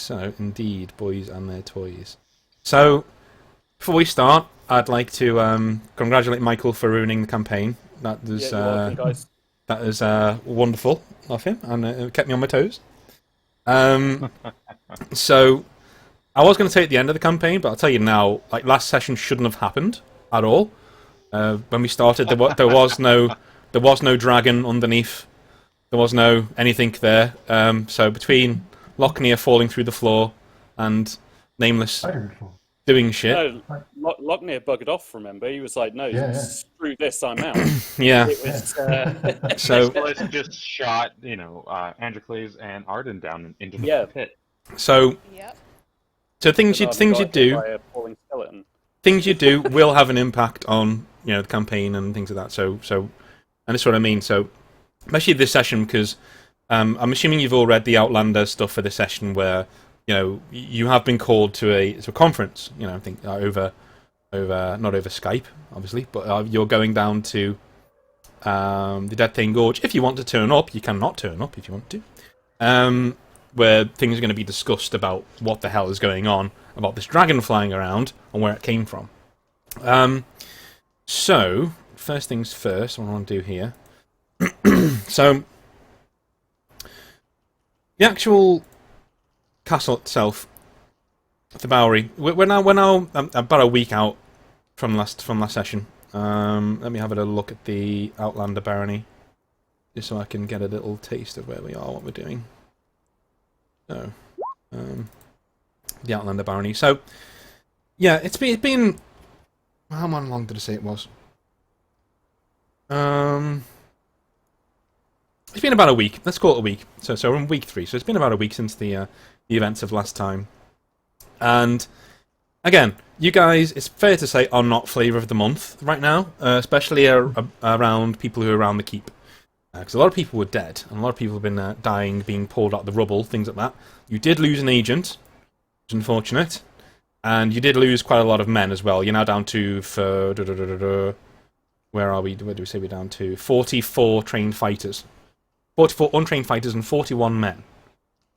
So, indeed, boys and their toys. So, before we start, I'd like to congratulate Michael for ruining the campaign. That was you're welcome, guys. that was wonderful of him, and it kept me on my toes. So, I was going to say at the end of the campaign, but I'll tell you now, like, last session shouldn't have happened at all. When we started, there was no dragon underneath. There was no anything there. So between Lochner falling through the floor and Nameless doing shit. No, Lochner buggered off, remember? He was like, no, screw this, I'm out. Yeah. It was, So Nicholas just shot, Androcles and Arden down into the pit. so Yep. so things you do by a falling skeleton. things you do will have an impact on the campaign and things like that. So and that's what I mean. So especially this session, because I'm assuming you've all read the Outlander stuff for this session, where you have been called to a conference. I think over not over Skype, obviously, but you're going down to the Dead Thane Gorge. If you want to turn up, you cannot turn up if you want to. Where things are going to be discussed about what the hell is going on, about this dragon flying around, and where it came from. So, first things first, what I want to do here. So, the actual castle itself, the Bowery, we're now about a week out from last session. Let me have a little look at the Outlander Barony, just so I can get a little taste of where we are, what we're doing. So, the Outlander Barony. So, yeah, it's been how long did I say it was? It's been about a week. Let's call it a week. So we're in week 3. So it's been about a week since the events of last time. And again, you guys, it's fair to say, are not flavour of the month right now, especially around people who are around the keep. Because a lot of people were dead, and a lot of people have been dying, being pulled out of the rubble, things like that. You did lose an agent, which is unfortunate. And you did lose quite a lot of men as well. You're now down to... where are we? Where do we say we're down to? 44 trained fighters. 44 untrained fighters and 41 men.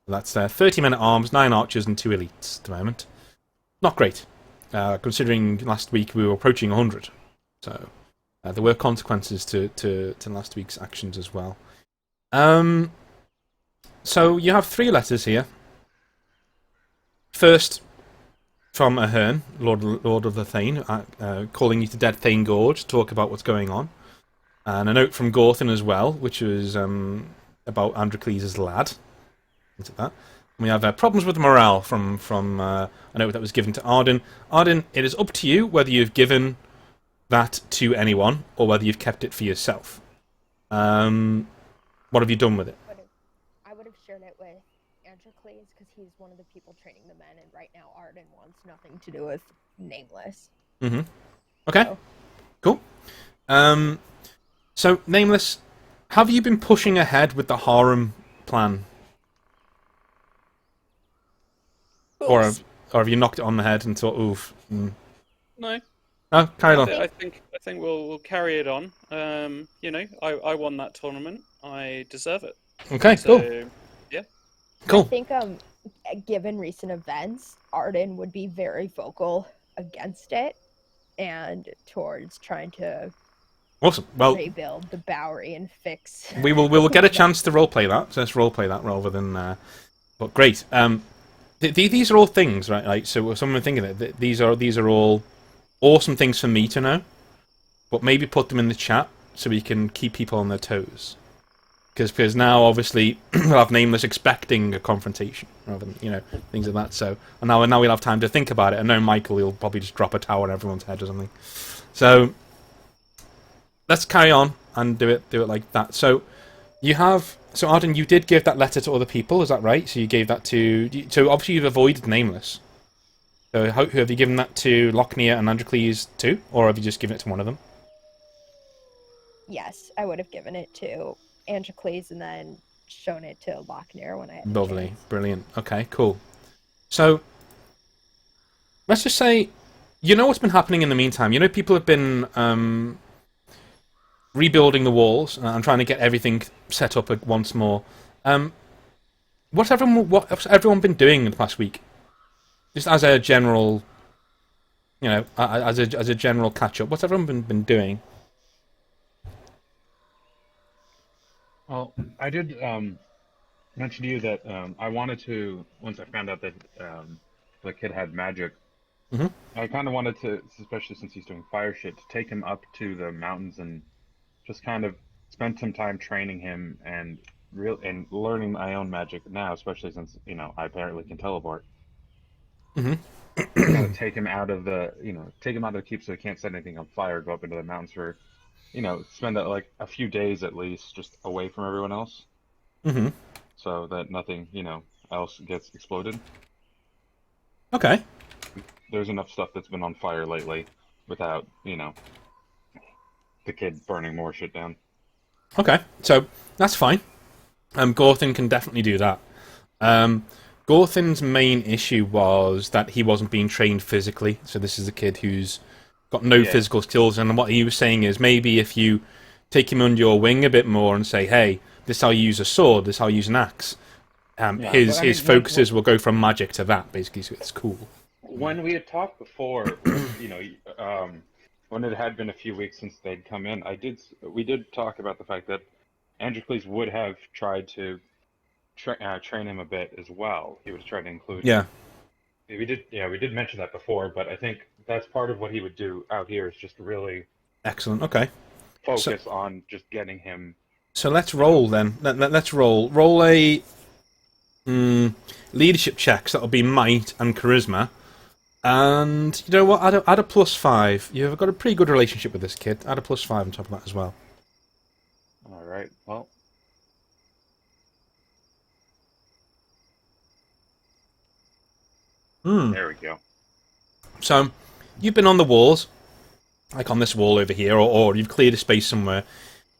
That's 30 men at arms, 9 archers, and 2 elites at the moment. Not great, considering last week we were approaching 100. So there were consequences to last week's actions as well. So you have 3 letters here. First, from Ahern, Lord of the Thane, calling you to Dead Thane Gorge to talk about what's going on. And a note from Gorthin as well, which was about Androcles' lad. Things like that. And we have problems with morale from a note that was given to Arden. Arden, it is up to you whether you've given that to anyone or whether you've kept it for yourself. What have you done with it? I would have shared it with Androcles because he's one of the people training the men, and right now Arden wants nothing to do with Nameless. Mm-hmm. Okay. So. Cool. So, Nameless, have you been pushing ahead with the harem plan? Or have you knocked it on the head and thought, oof? No. Oh, carry on. I think we'll carry it on. I won that tournament. I deserve it. Okay, So, cool. yeah. Cool. I think, given recent events, Arden would be very vocal against it and towards trying to Awesome. Well, rebuild the Bowery and fix. we will get a chance to roleplay that. So let's roleplay that rather than. But great. These are all things, right? Like, so someone thinking that these are all awesome things for me to know, but maybe put them in the chat so we can keep people on their toes. Because now obviously we'll have Nameless expecting a confrontation rather than things like that. So and now we'll have time to think about it. And now Michael will probably just drop a tower on everyone's head or something. So. Let's carry on and do it like that. So Arden, you did give that letter to other people, is that right? So you gave that so obviously you've avoided Nameless. So who have you given that to? Lochner and Androcles too, or have you just given it to one of them? Yes, I would have given it to Androcles and then shown it to Lochner when I had the Lovely, chance. brilliant. Okay, cool. So let's just say, what's been happening in the meantime. People have been rebuilding the walls and trying to get everything set up once more. what's everyone been doing in the past week? Just as a general, as a general catch up. What's everyone been doing? Well, I did mention to you that I wanted to, once I found out that the kid had magic, Hmm. I kind of wanted to, especially since he's doing fire shit, to take him up to the mountains and just kind of spend some time training him and learning my own magic now, especially since I apparently can teleport. Hmm. Kind of take him out of the keep so he can't set anything on fire. Go up into the mountains for spend like a few days at least just away from everyone else, Hmm. so that nothing else gets exploded. Okay. There's enough stuff that's been on fire lately without the kid burning more shit down. Okay. So that's fine. Gorthin can definitely do that. Gorthin's main issue was that he wasn't being trained physically. So this is a kid who's got no Yeah. physical skills, and what he was saying is maybe if you take him under your wing a bit more and say, "Hey, this is how you use a sword. This is how you use an axe." Yeah, His but I mean, focuses will go from magic to that, basically. So it's cool. when we had talked before, when it had been a few weeks since they'd come in, we did talk about the fact that Androcles would have tried to train him a bit as well. He was trying to include. Yeah. We did mention that before, but I think that's part of what he would do out here is just really Excellent. Okay. So focus on just getting him. so let's roll then. Let's roll. Roll a leadership checks. That'll be might and charisma. And you know what? Add a +5. You've got a pretty good relationship with this kid. Add a +5 on top of that as well. All right, well, there we go. So you've been on the walls, like on this wall over here, or you've cleared a space somewhere.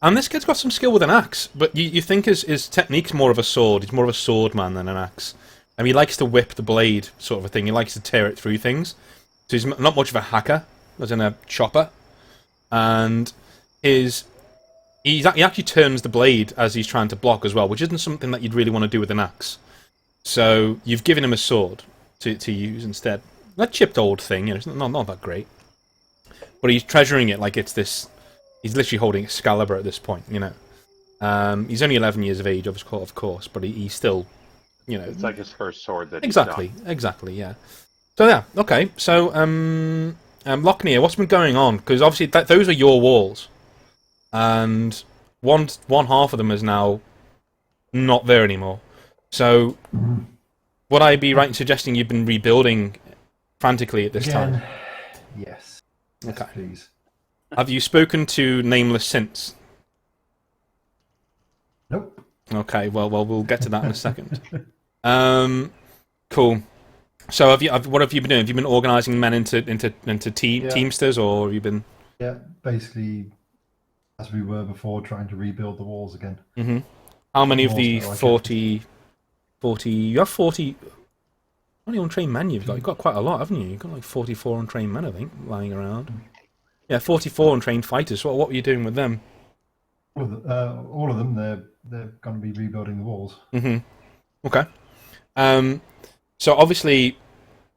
And this kid's got some skill with an axe, but you think his technique's more of a sword. He's more of a sword man than an axe. I mean, he likes to whip the blade, sort of a thing. He likes to tear it through things. So he's not much of a hacker, as in a chopper. And he actually turns the blade as he's trying to block as well, which isn't something that you'd really want to do with an axe. So you've given him a sword to use instead. That chipped old thing, it's not that great. But he's treasuring it like it's this. He's literally holding Excalibur at this point, He's only 11 years of age, of course, but he's still, It's like his first sword that Exactly, yeah. So yeah, okay. So Lochner, what's been going on? Because obviously those are your walls, and one half of them is now not there anymore. So would I be right in suggesting you've been rebuilding frantically at this time? Yes. Okay. Yes, please. Have you spoken to Nameless since? Nope. Okay, well, we'll get to that in a second. Cool. So, what have you been doing? Have you been organising men into teamsters, or have you been? Yeah, basically, as we were before, trying to rebuild the walls again. Mm-hmm. How many of More the so, I 40? You have 40. How many untrained men you've got? You've got quite a lot, haven't you? You've got like 44 untrained men, I think, lying around. Yeah, 44 untrained fighters. What were you doing with them? All of them, they're going to be rebuilding the walls. Mm-hmm. Okay. So obviously,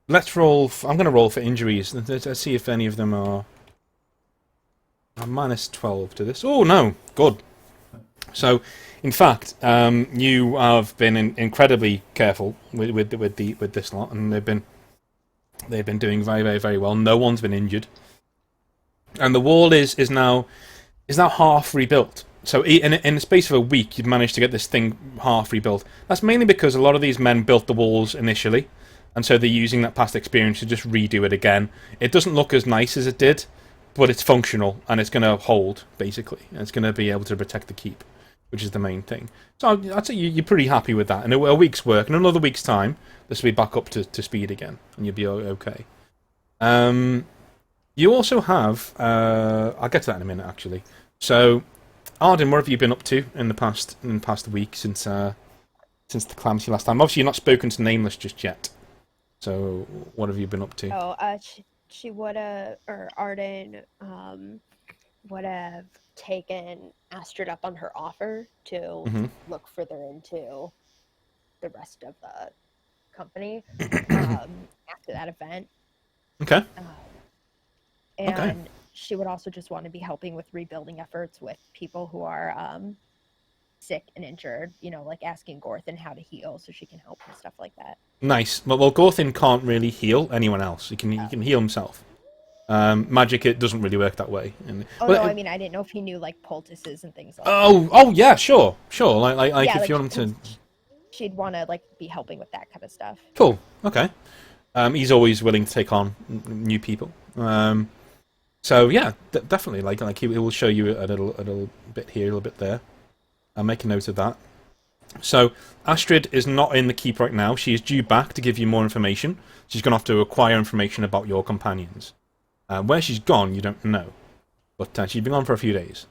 let's roll. I'm going to roll for injuries. Let's see if any of them are minus 12 to this. Oh no, good. So, in fact, you have been incredibly careful with this lot, and they've been doing very, very, very well. No one's been injured, and the wall is now half rebuilt. So in the space of a week, you've managed to get this thing half rebuilt. That's mainly because a lot of these men built the walls initially, and so they're using that past experience to just redo it again. It doesn't look as nice as it did, but it's functional, and it's going to hold, basically. And it's going to be able to protect the keep, which is the main thing. So I'd say you're pretty happy with that. In a week's work, in another week's time, this will be back up to speed again, and you'll be okay. You also have... I'll get to that in a minute, actually. So... Arden, what have you been up to in the past week since the calamity last time? Obviously, you're not spoken to Nameless just yet. So, what have you been up to? Oh, she would have, or Arden would have taken Astrid up on her offer to look further into the rest of the company after that event. Okay. And Okay. she would also just want to be helping with rebuilding efforts with people who are sick and injured, like asking Gorthan how to heal so she can help and stuff like that. Nice. Well, Gorthin can't really heal anyone else. He can heal himself. Magic, it doesn't really work that way. I mean, I didn't know if he knew like poultices and things like that. Oh, yeah, sure. Like Yeah, if you want him to... She'd want to like be helping with that kind of stuff. Cool. Okay. He's always willing to take on new people. So yeah, definitely. Like he will show you a little bit here, a little bit there. I'll make a note of that. So Astrid is not in the keep right now. She is due back to give you more information. She's going to have to acquire information about your companions. Where she's gone, you don't know, but she's been gone for a few days.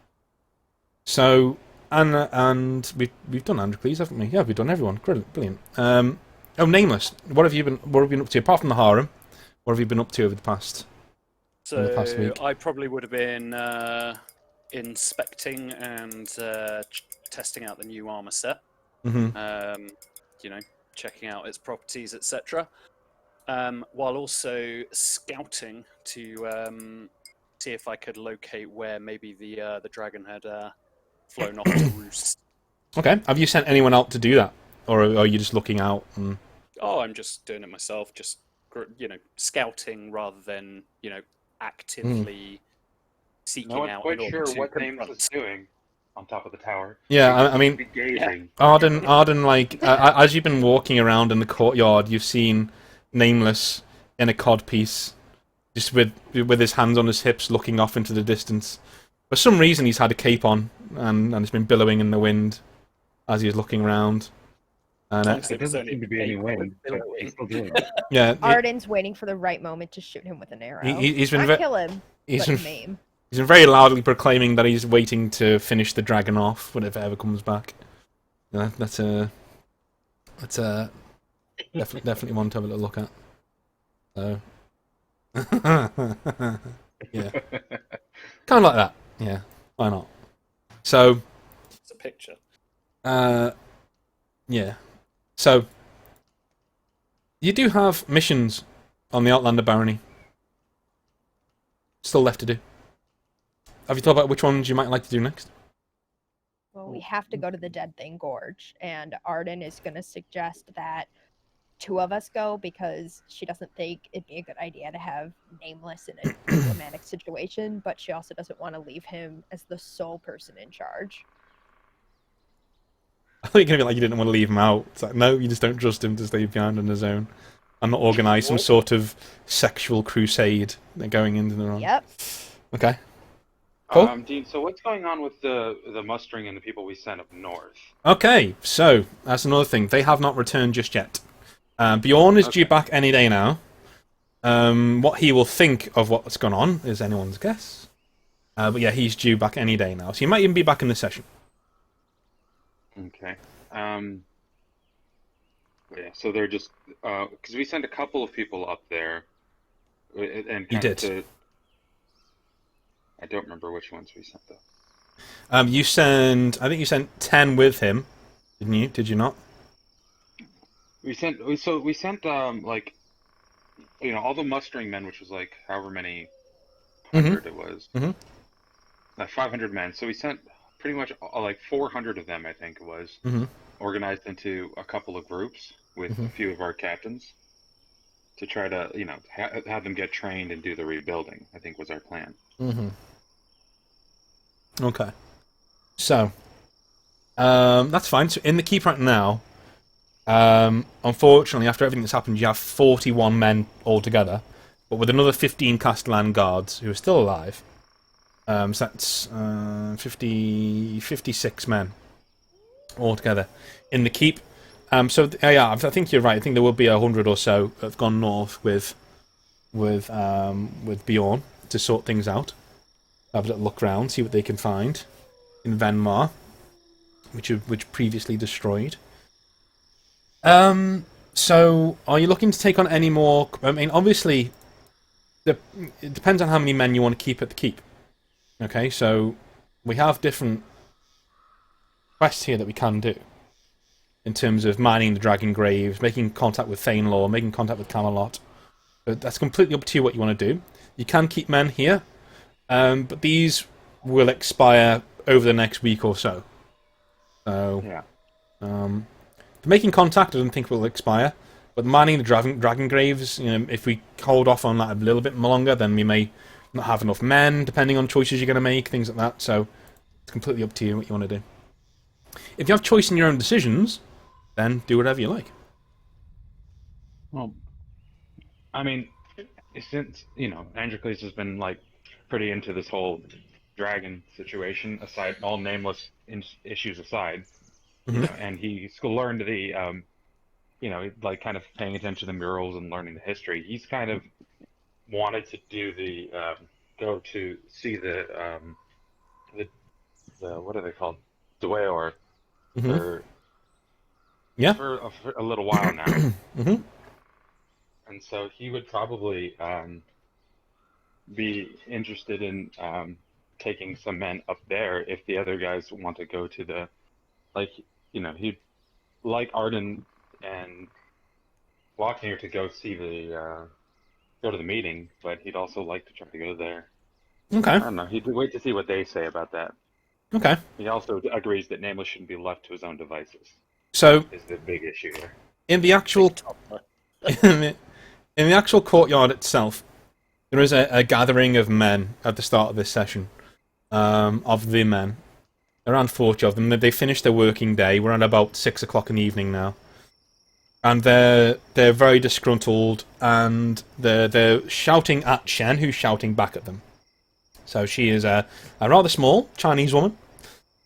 So and we've done Androcles, haven't we? Yeah, we've done everyone. Brilliant. Nameless. What have you been up to apart from the harem? What have you been up to over the past? So the past week? I probably would have been inspecting and testing out the new armor set. Mm-hmm. Checking out its properties, etc. While also scouting to see if I could locate where maybe the dragon had flown off to roost. Okay. Have you sent anyone out to do that, or are you just looking out? Oh, I'm just doing it myself. Just scouting rather than actively seeking No one's out. quite in order sure to what confront. Nameless is doing on top of the tower. Yeah, I mean, Be gazing. Arden, like as you've been walking around in the courtyard, you've seen Nameless in a codpiece, just with his hands on his hips, looking off into the distance. For some reason, he's had a cape on, and it's been billowing in the wind as he's looking around. And It doesn't seem to be any wind, but he's still doing it. yeah, Arden's waiting for the right moment to shoot him with an arrow. he's been Not kill him, he's but been- maim. He's been very loudly proclaiming that he's waiting to finish the dragon off whenever it ever comes back. Yeah, that's definitely one to have a little look at. So, yeah, kind of like that. Yeah, why not? So, It's a picture. yeah. So, you do have missions on the Outlander Barony still left to do. Have you thought about which ones you might like to do next? Well, we have to go to the Dead Thing Gorge, and Arden is going to suggest that 2 of us go because she doesn't think it'd be a good idea to have Nameless in a problematic situation, but she also doesn't want to leave him as the sole person in charge. I thought you were going to be like you didn't want to leave him out. It's like, no, you just don't trust him to stay behind on his own and not organise some sort of sexual crusade going into the wrong. Yep. Okay. Cool. Dean, so what's going on with the mustering and the people we sent up north? Okay, so that's another thing. They have not returned just yet. Bjorn is due back any day now. What he will think of what's gone on is anyone's guess. But yeah, he's due back any day now. So he might even be back in the session. Okay. Yeah, so they're just because we sent a couple of people up there, and You did. I don't remember which ones we sent though. I think you sent 10 with him, didn't you? Did you not? We sent like all the mustering men, which was like however many hundred it was, 500 men. So we sent pretty much like 400 of them, I think it was, organized into a couple of groups with a few of our captains to try to have them get trained and do the rebuilding. I think was our plan. Okay. So, that's fine. So in the keep right now, unfortunately, after everything that's happened, you have 41 men altogether, but with another 15 Castellan guards who are still alive. So that's 56 men altogether in the keep. So yeah, I think you're right. I think there will be 100 or so that have gone north with Bjorn to sort things out. Have a little look around, see what they can find in Venmar, which previously destroyed. So are you looking to take on any more? I mean, obviously, it depends on how many men you want to keep at the keep. Okay, so we have different quests here that we can do. in terms of mining the Dragon Graves, making contact with Thainlaw, making contact with Camelot. But that's completely up to you what you want to do. You can keep men here, but these will expire over the next week or so. So, Yeah. making contact, I don't think will expire. But mining the dragon graves, if we hold off on that a little bit longer, then we may not have enough men, depending on choices you're going to make, things like that. So it's completely up to you what you want to do. If you have choice in your own decisions, then do whatever you like. Well, I mean, since Androcles has been like pretty into this whole dragon situation, aside all nameless issues aside, and he's learned the like kind of paying attention to the murals and learning the history. He's kind of wanted to do the go to see the what are they called, Dweor, for a little while now. And so he would probably be interested in taking some men up there if the other guys want to go to the, he'd like Arden and Falkeer to go see the go to the meeting, but he'd also like to try to go there. Okay. I don't know. He'd wait to see what they say about that. Okay. He also agrees that Nameless shouldn't be left to his own devices. So is the big issue here. In the actual in the actual courtyard itself, there is a gathering of men at the start of this session. Of the men, around 40 of them. They finished their working day. We're at about 6 o'clock in the evening now, and they're very disgruntled, and they're shouting at Shen, who's shouting back at them. So she is a rather small Chinese woman,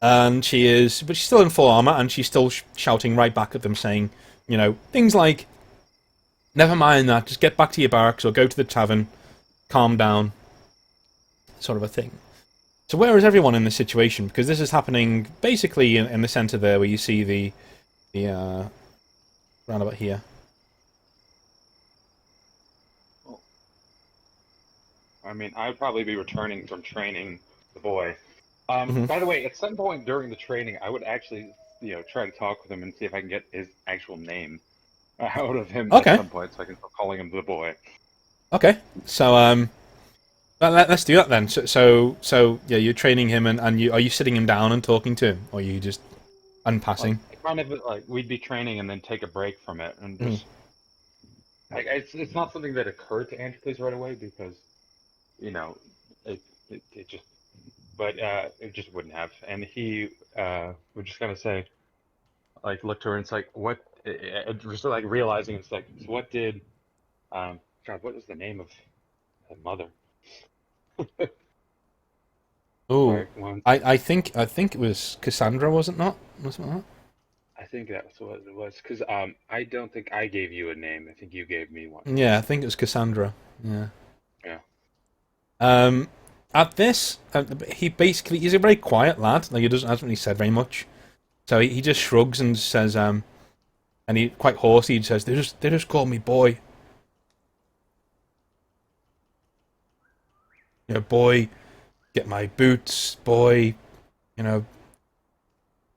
and but she's still in full armor, and she's still shouting right back at them, saying, things like, "Never mind that, just get back to your barracks or go to the tavern, calm down," sort of a thing. So where is everyone in this situation? Because this is happening basically in the center there, where you see the roundabout here. I mean, I would probably be returning from training the boy. By the way, at some point during the training, I would actually, try to talk with him and see if I can get his actual name out of him at some point, so I can start calling him the boy. Okay, so let's do that then. So yeah, you're training him, and are you sitting him down and talking to him, or are you just unpassing? Kind of like we'd be training and then take a break from it, and just it's not something that occurred to Androcles right away because. It just, but it just wouldn't have. And he would just kind of say, look to her and it's like, what, just like realizing it's like, so what did, God, what was the name of her mother? Oh, I think it was Cassandra, was it not? Wasn't that? I think that's what it was, because I don't think I gave you a name. I think you gave me one. Yeah, I think it was Cassandra. Yeah. Yeah. At this, he's a very quiet lad. He hasn't really said very much. So he just shrugs and says, and he quite hoarsely says, they just call me boy. Boy, get my boots, boy,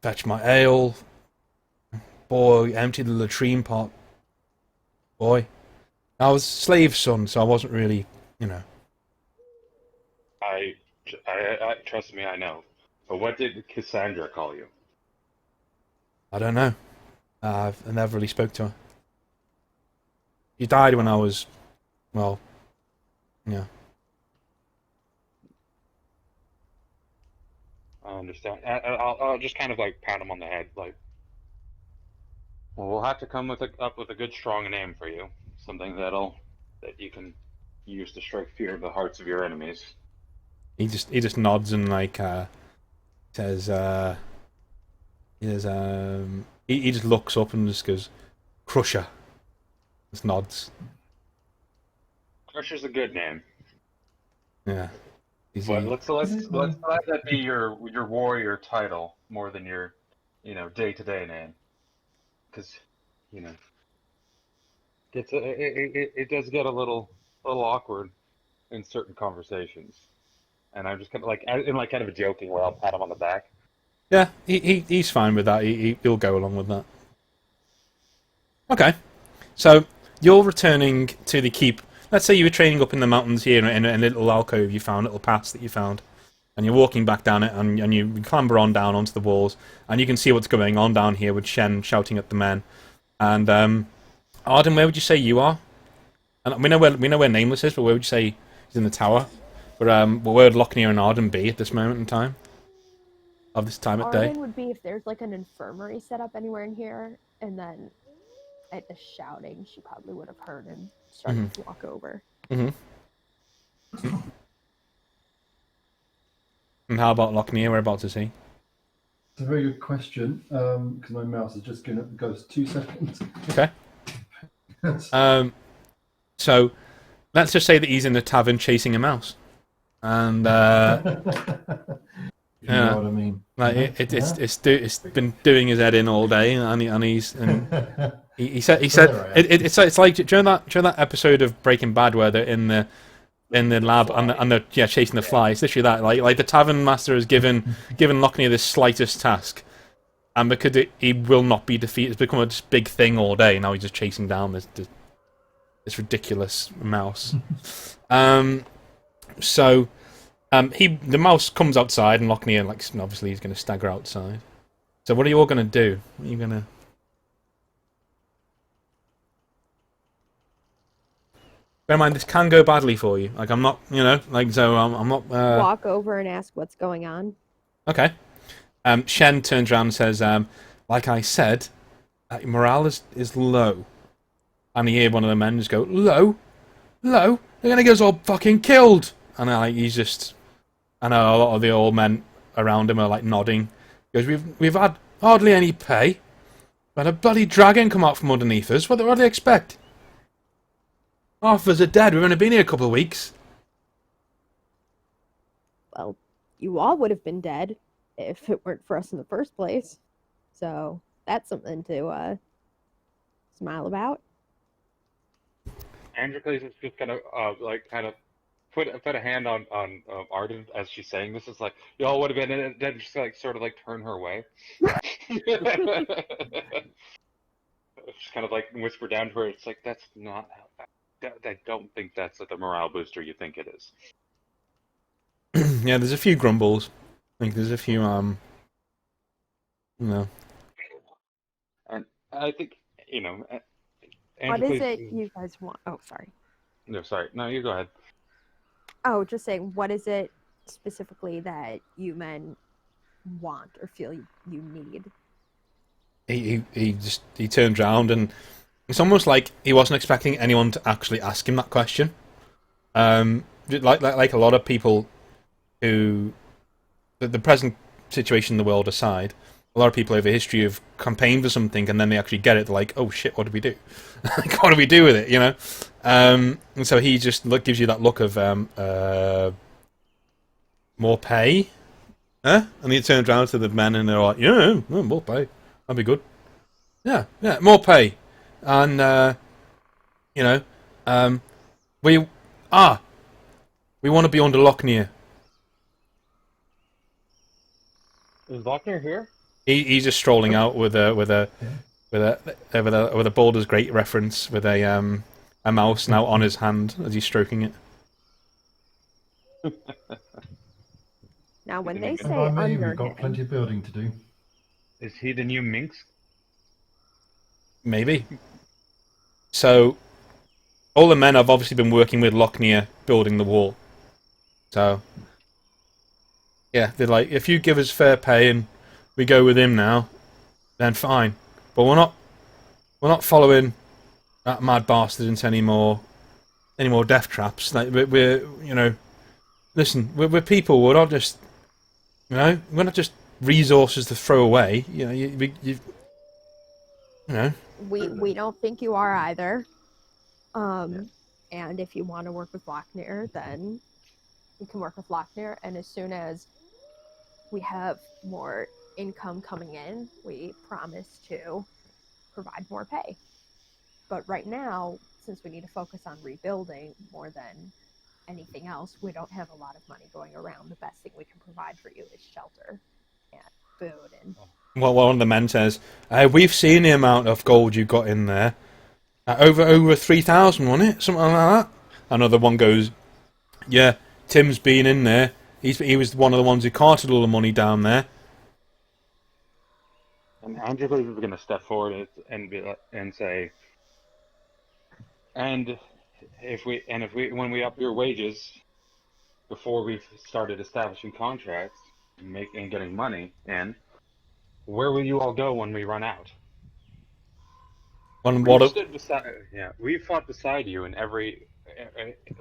fetch my ale, boy, empty the latrine pot, boy. I was slave son, so I wasn't really, I trust me, I know. But what did Cassandra call you? I don't know. I never really spoke to her. She died when I was, well, yeah. I understand. I'll just kind of pat him on the head, well, we'll have to come up with a good, strong name for you, something that you can use to strike fear of the hearts of your enemies. He just nods and says he just looks up and just goes, Crusher. Just nods. Crusher's a good name. Yeah. But let's let that be your warrior title more than your day-to-day name, because it does get a little awkward in certain conversations. And I'm just kind of in kind of a joking way, I'll pat him on the back. Yeah, he's fine with that. He'll go along with that. Okay. So you're returning to the keep. Let's say you were training up in the mountains here in a little alcove you found, a little pass that you found. And you're walking back down it, and you clamber on down onto the walls, and you can see what's going on down here with Shen shouting at the men. And Arden, where would you say you are? And we know where Nameless is, but where would you say he's in the tower? But where would Lochner and Arden be at this moment in time? Of this time of day? Arden would be if there's like an infirmary set up anywhere in here, and then at the shouting, she probably would have heard and started to walk over. Mm-hmm. And how about Lochner? Whereabouts is he? It's a very good question, because my mouse is just going to go 2 seconds. Okay. So let's just say that he's in the tavern chasing a mouse, and You know what I mean? like it's been doing his head in all day, and he said it's like during that episode of Breaking Bad where they're in the lab and they're chasing the fly. It's literally that. Like the tavern master has given Lochner the slightest task, and because he will not be defeated, it's become a big thing all day. Now he's just chasing down this ridiculous mouse. So the mouse comes outside, and Lochner, like, obviously he's going to stagger outside. So what are you all going to do? What are you going to? Bear in mind, this can go badly for you. Like, I'm not, so I'm not. Walk over and ask what's going on. Okay. Shen turns around and says, like I said, morale is low. And you hear one of the men just go, low? They're going to get us all fucking killed. And he's just... I know a lot of the old men around him are like nodding. He goes, we've had hardly any pay. We had a bloody dragon come out from underneath us. What do they expect? Half of us are dead. We've only been here a couple of weeks. Well, you all would have been dead if it weren't for us in the first place. So that's something to smile about. Androcles is just gonna put a hand on Arden as she's saying this. Is like, y'all would have been, and then just like sort of like turn her way. Just kind of like whisper down to her. It's like, that's not how. I don't think that's the morale booster you think it is. Yeah, there's a few grumbles. I think there's a few And I think What is it you guys want? Oh, sorry. No, sorry. No, you go ahead. Oh, just saying, what is it specifically that you men want or feel you need? He turned around, and it's almost like he wasn't expecting anyone to actually ask him that question. Like a lot of people who, the present situation in the world aside, a lot of people over history have campaigned for something, and then they actually get it. They're like, "Oh shit, what do we do? Like, what do we do with it?" And so he just gives you that look of more pay, huh? And he turns around to the men, and they're like, "Yeah, more pay. That'd be good. Yeah, more pay." And we want to be under Lochner. Is Lochner here? He's just strolling out with a Baldur's Gate reference, with a mouse now on his hand as he's stroking it. Now, when they say By me, under we've got plenty of building to do. Is he the new Minx? Maybe. So, all the men have obviously been working with Lochner building the wall. So, yeah, they're like, if you give us fair pay and we go with him now, then fine. But we're not following that mad bastard into any more death traps. Like we're listen, we're people. We're not just we're not just resources to throw away. We don't think you are either. And if you want to work with Lochner, then you can work with Lochner. And as soon as we have more income coming in, we promise to provide more pay. But right now, since we need to focus on rebuilding more than anything else, we don't have a lot of money going around. The best thing we can provide for you is shelter and food and well, one of the men says, "We've seen the amount of gold you got in there. Over 3,000, wasn't it? Something like that." Another one goes, "Yeah, Tim's been in there. He was one of the ones who carted all the money down there." And Angela is going to step forward and say, and if we when we up your wages before we've started establishing contracts and getting money in, where will you all go when we run out? And We've what? stood beside, yeah, we've fought beside you in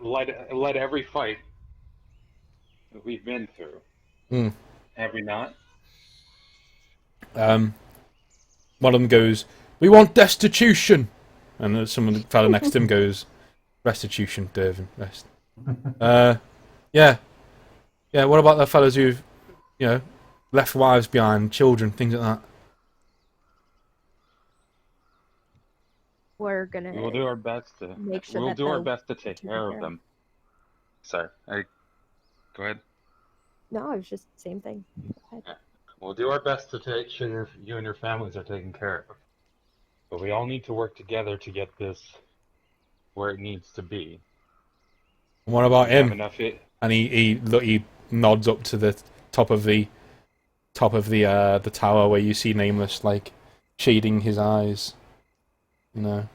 led every fight that we've been through. Hmm. Have we not? One of them goes, "We want destitution," and someone fellow next to him goes, "Restitution, Dervin, rest." Yeah, yeah. What about the fellas who've, left wives behind, children, things like that? We're gonna We will do our best to. make sure We'll that do our the best to take taken care care of of. them. Sorry, go ahead. No, it was just the same thing. Go ahead. We'll do our best to take sure you and your families are taken care of. But we all need to work together to get this where it needs to be. And what about We have him? enough. And he nods up to the top of the the tower where you see Nameless like shading his eyes. I'm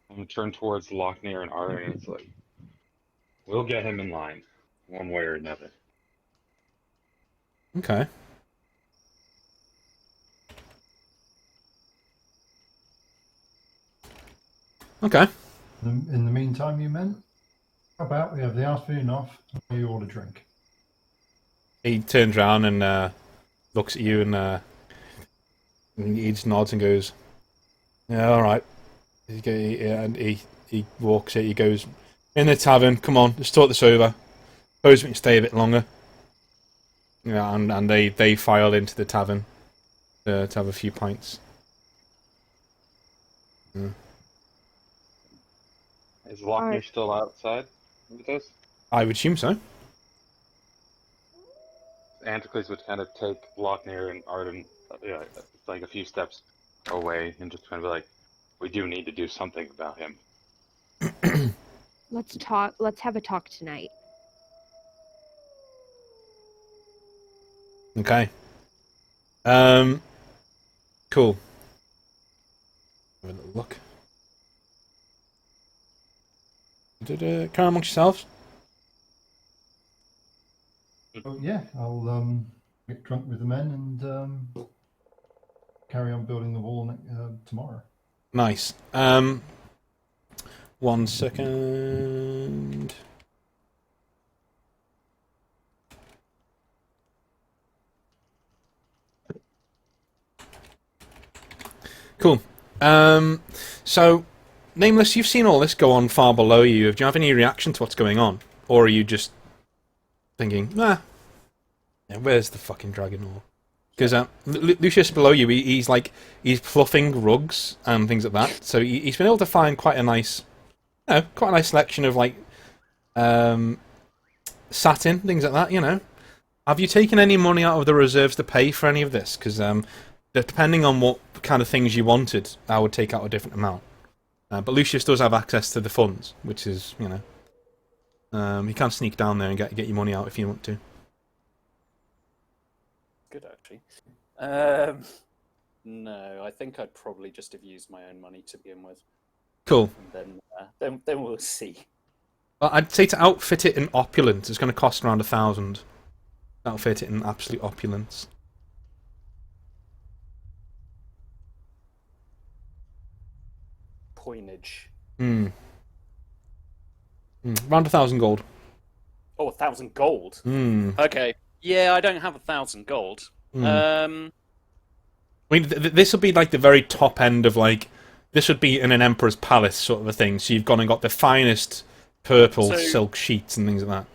gonna turn towards Lochner and Arthur, and it's like, we'll get him in line, one way or another. Okay. Okay. In the meantime, you men, how about we have the afternoon off and you order a drink? He turns around and looks at you and he just nods and goes, "Yeah, all right." And he walks it. He goes, "In the tavern. Come on, let's talk this over. Suppose we can stay a bit longer." Yeah, and they file into the tavern to have a few pints. Yeah. Is Lochner still outside with us? I would assume so. Anticles would kind of take Lochner and Arden, like a few steps away, and just kind of be like, "We do need to do something about him." Let's talk. Let's have a talk tonight. Okay. Cool. Have a little look. Carry on amongst yourselves. Oh yeah, I'll get drunk with the men and carry on building the wall tomorrow. Nice. 1 second. Cool. So, Nameless, you've seen all this go on far below you. Do you have any reaction to what's going on? Or are you just thinking, yeah, where's the fucking dragon? Because Lucius below you, he's fluffing rugs and things like that. So he's been able to find quite a nice selection of satin, things like that. Have you taken any money out of the reserves to pay for any of this? Because depending on what kind of things you wanted, I would take out a different amount. But Lucius does have access to the funds, which is, he can sneak down there and get your money out if you want to. Good, actually. No, I think I'd probably just have used my own money to begin with. Cool. And then we'll see. Well, I'd say to outfit it in opulence, it's going to cost around 1,000. Outfit it in absolute opulence. Coinage. Around 1,000 gold. Oh, 1,000 gold. Hmm. Okay. Yeah, I don't have 1,000 gold. I mean, this would be like the very top end of this would be in an emperor's palace sort of a thing. So you've gone and got the finest purple silk sheets and things like that.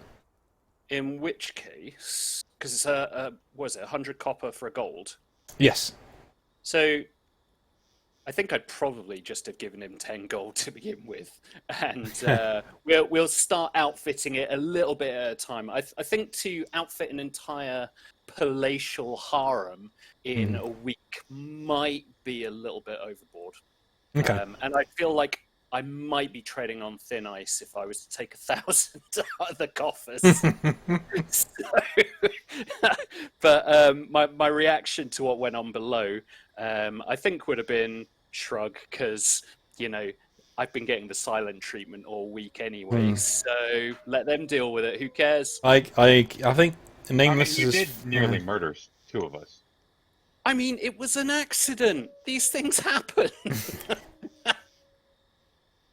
In which case, because it's was it 100 copper for a gold? Yes. So I think I'd probably just have given him 10 gold to begin with, and we'll start outfitting it a little bit at a time. I think to outfit an entire palatial harem in a week might be a little bit overboard. Okay. And I feel like I might be treading on thin ice if I was to take 1,000 out of the coffers. But my reaction to what went on below, I think would have been shrug, because I've been getting the silent treatment all week anyway, so let them deal with it. Who cares? I think Nameless you is did nearly murder 2 of us. I mean, it was an accident. These things happen.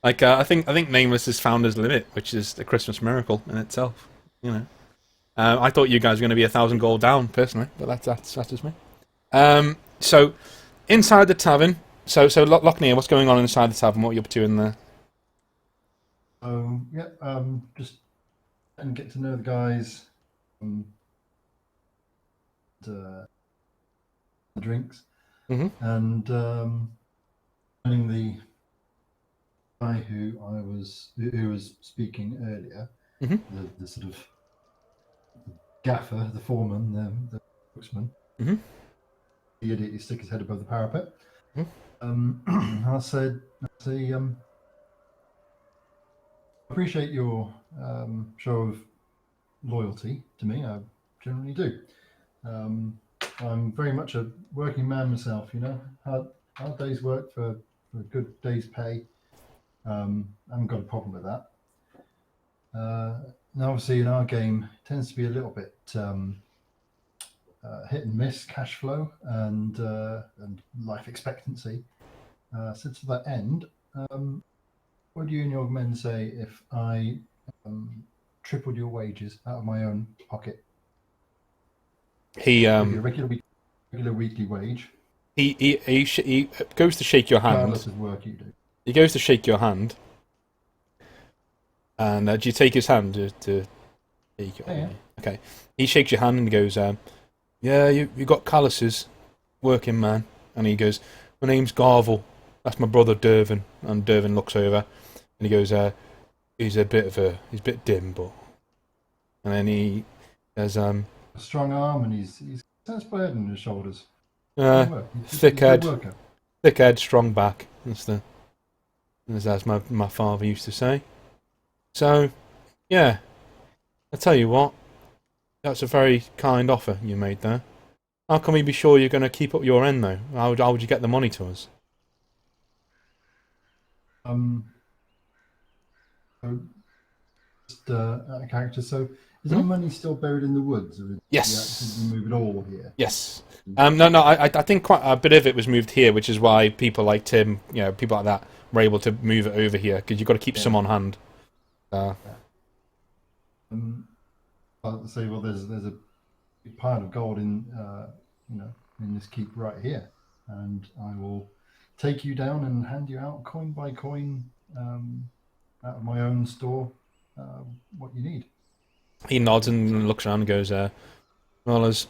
I think Nameless has found his limit, which is the Christmas miracle in itself. I thought you guys were going to be 1,000 gold down personally, but that's just me. So inside the tavern. So Lochner, what's going on inside the tavern? What are you up to in there? Just and get to know the guys, the drinks, and finding the guy who was speaking earlier, the sort of gaffer, the foreman, the spokesman, the idiot who stick his head above the parapet. I say, appreciate your show of loyalty to me. I generally do. I'm very much a working man myself, hard day's work for a good day's pay. I haven't got a problem with that. Now, obviously, in our game, it tends to be a little bit hit and miss cash flow and life expectancy. So to that end, what do you and your men say if I tripled your wages out of my own pocket? He regular weekly wage. He goes to shake your hand. Regardless of work you do. He goes to shake your hand, and do you take his hand to shake your hand? Okay. He shakes your hand and he goes, "Yeah, you got calluses, working man." And he goes, "My name's Garvel. That's my brother Dervin." And Dervin looks over, and he goes, "He's a bit dim, but." And then he says, "A strong arm, and he's got spread on his shoulders. Thick head, strong back. That's my father used to say. So, yeah, I tell you what, that's a very kind offer you made there. How can we be sure you're going to keep up your end, though? How would you get the money to us?" Just a character. So, is our money still buried in the woods? Or Yes. Did we move it all here? Yes. No. I think quite a bit of it was moved here, which is why people like Tim, people like that, were able to move it over here, because you've got to keep some on hand. I'll say, well, there's a big pile of gold in this keep right here, and I will take you down and hand you out coin by coin out of my own store what you need. He nods and looks around and goes, "Well, there's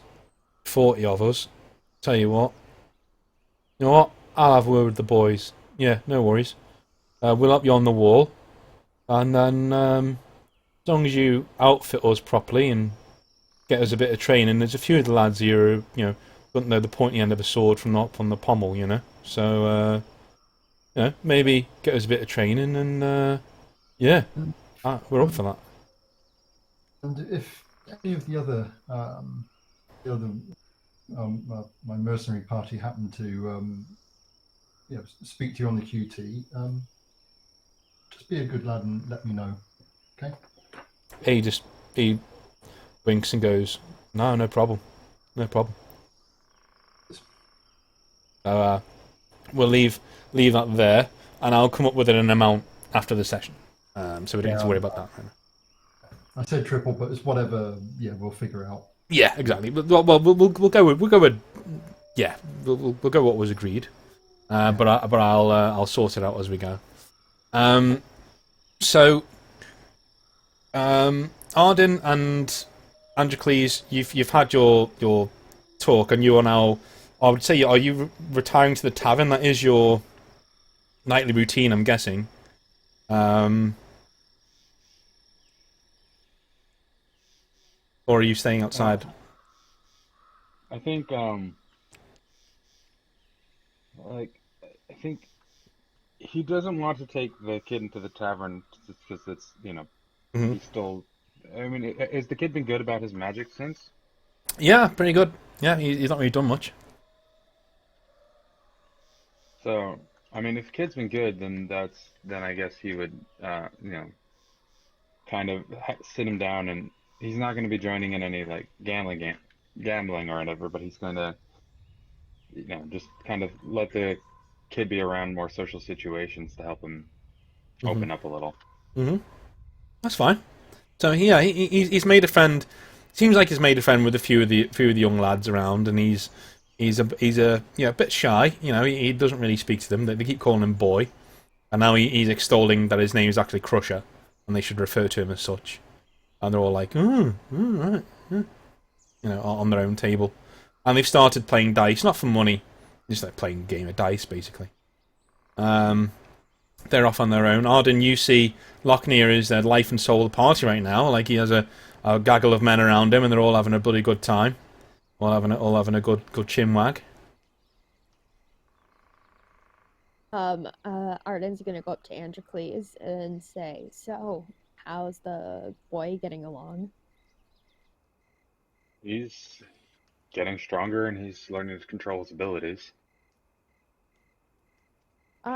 40 of us. Tell you what. You know what? I'll have a word with the boys. Yeah, no worries. We'll up you on the wall. And then, as long as you outfit us properly and get us a bit of training, there's a few of the lads here who, don't know the pointy end of a sword from the pommel, So, maybe get us a bit of training and, we're up for that." And if any of the other my mercenary party happen to speak to you on the QT, just be a good lad and let me know, okay? He winks and goes, no problem. So we'll leave that there, and I'll come up with an amount after the session. So we don't need to worry about that right now. I said triple, but it's whatever. Yeah, we'll figure out. Yeah, exactly. Well, we'll go with we'll go what was agreed. But I'll sort it out as we go. So, Arden and Androcles, you've had your talk, and you are now. I would say, are you retiring to the tavern? That is your nightly routine, I'm guessing. Or are you staying outside? I think like I think he doesn't want to take the kid into the tavern because it's Hmm. he's still. I mean, has the kid been good about his magic since? Yeah, pretty good. Yeah, he's not really done much. So, I mean, if the kid's been good, then I guess he would, kind of sit him down, and he's not going to be joining in any like gambling or whatever, but he's going to, just kind of let the kid be around more social situations to help him Hmm. open up a little. Hmm. That's fine. So yeah, he's made a friend. Seems like he's made a friend with a few of the young lads around, and he's a bit shy. He doesn't really speak to them. They keep calling him boy, and now he's extolling that his name is actually Crusher, and they should refer to him as such. And they're all like, right, on their own table, and they've started playing dice, not for money, just like playing a game of dice, basically. Um, they're off on their own. Arden, you see Lochner is the life and soul of the party right now. Like he has a gaggle of men around him, and they're all having a bloody good time. All having a good chin wag. Arden's gonna go up to Androcles and say, "So, how's the boy getting along?" He's getting stronger, and he's learning to control his abilities.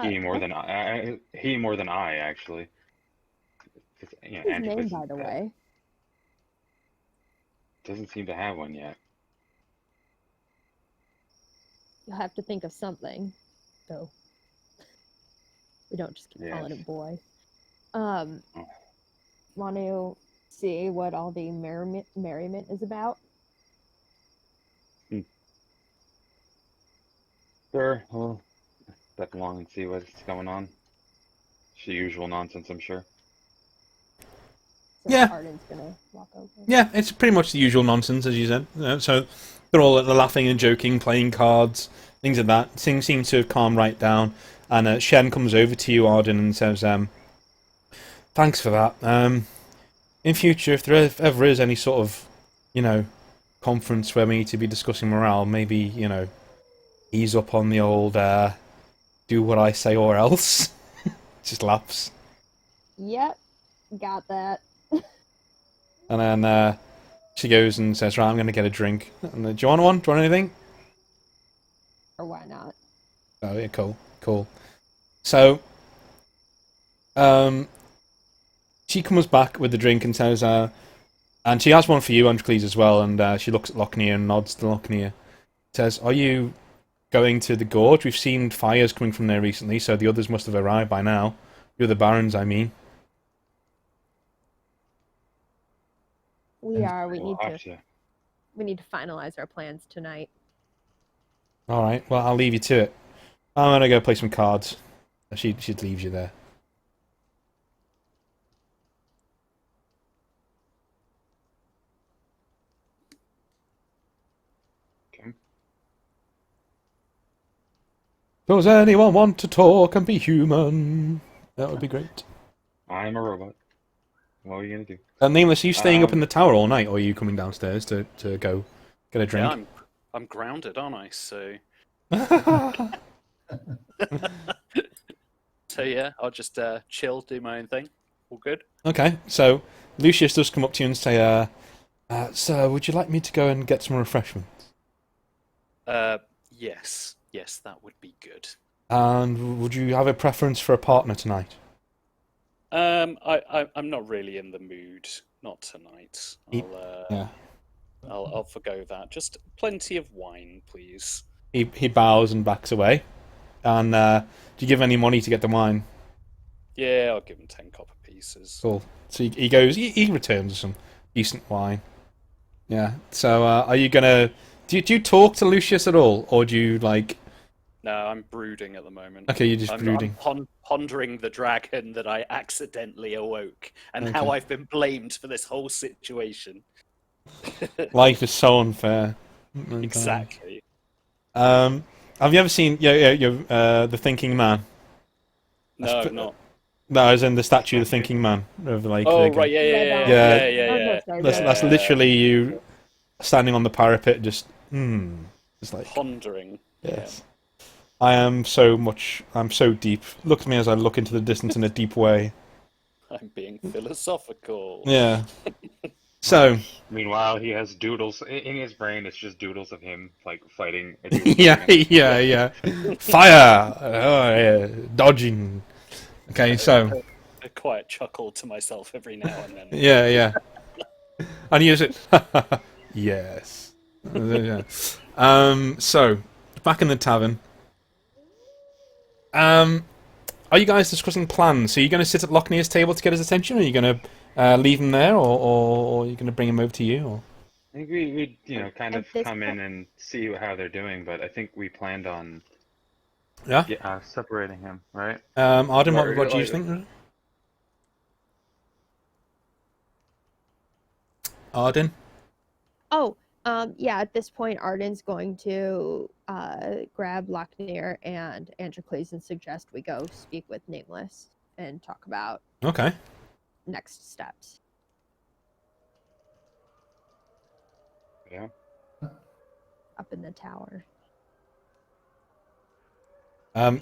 He more What's than he more than I actually. 'Cause, his name, Antipas by the way? doesn't seem to have one yet. You'll have to think of something, though. We don't just keep calling Yes. him boy. Want to see what all the merriment is about? Sure, we'll step along and see what's going on. It's the usual nonsense, I'm sure. So Yeah. Arden's gonna walk over. Yeah, it's pretty much the usual nonsense, as you said. So they're laughing and joking, playing cards, things like that. Things seem to have calmed right down. And Shen comes over to you, Arden, and says, "Thanks for that. In future, if there ever is any sort of, conference where we need to be discussing morale, maybe, ease up on the old do what I say or else." Just laughs. Yep, got that. And then she goes and says, "Right, I'm going to get a drink. And, do you want one? Do you want anything?" Or why not? Oh, yeah, cool. So, she comes back with the drink and says, and she has one for you, Androcles, as well, and she looks at Lochner and nods to Lochner. Says, "Are you going to the gorge? We've seen fires coming from there recently, so the others must have arrived by now. The other barons, I mean." We are. We'll have to. We need to finalize our plans tonight. Alright, well, I'll leave you to it. I'm going to go play some cards. She leaves you there. Okay. Does anyone want to talk and be human? That would be great. I'm a robot. What are you gonna do? Nameless, are you staying up in Um, the tower all night, or are you coming downstairs to go get a Yeah, drink? I'm grounded, aren't I? So yeah, I'll just chill, do my own thing. All good. Okay, so Lucius does come up to you and say, "Sir, would you like me to go and get some refreshments? Yes, that would be good. And would you have a preference for a partner tonight?" I'm not really in the mood. Not tonight. Yeah. I'll forgo that. Just plenty of wine, please. He bows and backs away. And do you give any money to get the wine? Yeah, I'll give him 10 copper pieces. Cool. So he goes. He returns some decent wine. Yeah. So are you gonna? Do you talk to Lucius at all, or do you like? No, I'm brooding at the moment. Okay, you're just brooding. I'm pondering the dragon that I accidentally awoke and how Okay. I've been blamed for this whole situation. Life is so unfair. Okay. Exactly. Have you ever seen The Thinking Man? No, not. No, as in the statue of the thinking man. Of like. Oh, the- right, yeah, yeah, Red yeah, eye. Yeah. yeah, yeah, Oh, yeah. no, sorry, That's yeah. literally you standing on the parapet, just It's like Pondering. yes. I'm so deep. Look at me as I look into the distance in a deep way. I'm being philosophical. Yeah. So, Meanwhile, he has doodles in his brain. It's just doodles of him like fighting a demon yeah, dragon. yeah. Fire! Oh, yeah. Dodging. Okay, so, A quiet chuckle to myself every now and then. yeah. And use it. Yes. Yeah. So, back in the tavern. Are you guys discussing plans? So, are you going to sit at Lochnear's table to get his attention, or are you going to leave him there, or are you going to bring him over to you? Or? I think we kind At of this come in point- and see how they're doing, but I think we planned on Yeah? separating him, right? Arden, Or, what do you like- think? Arden? Oh, yeah, at this point, Arden's going to grab Lochnear and Androcles and suggest we go speak with Nameless and talk about Okay. next steps. Yeah. Up in the tower.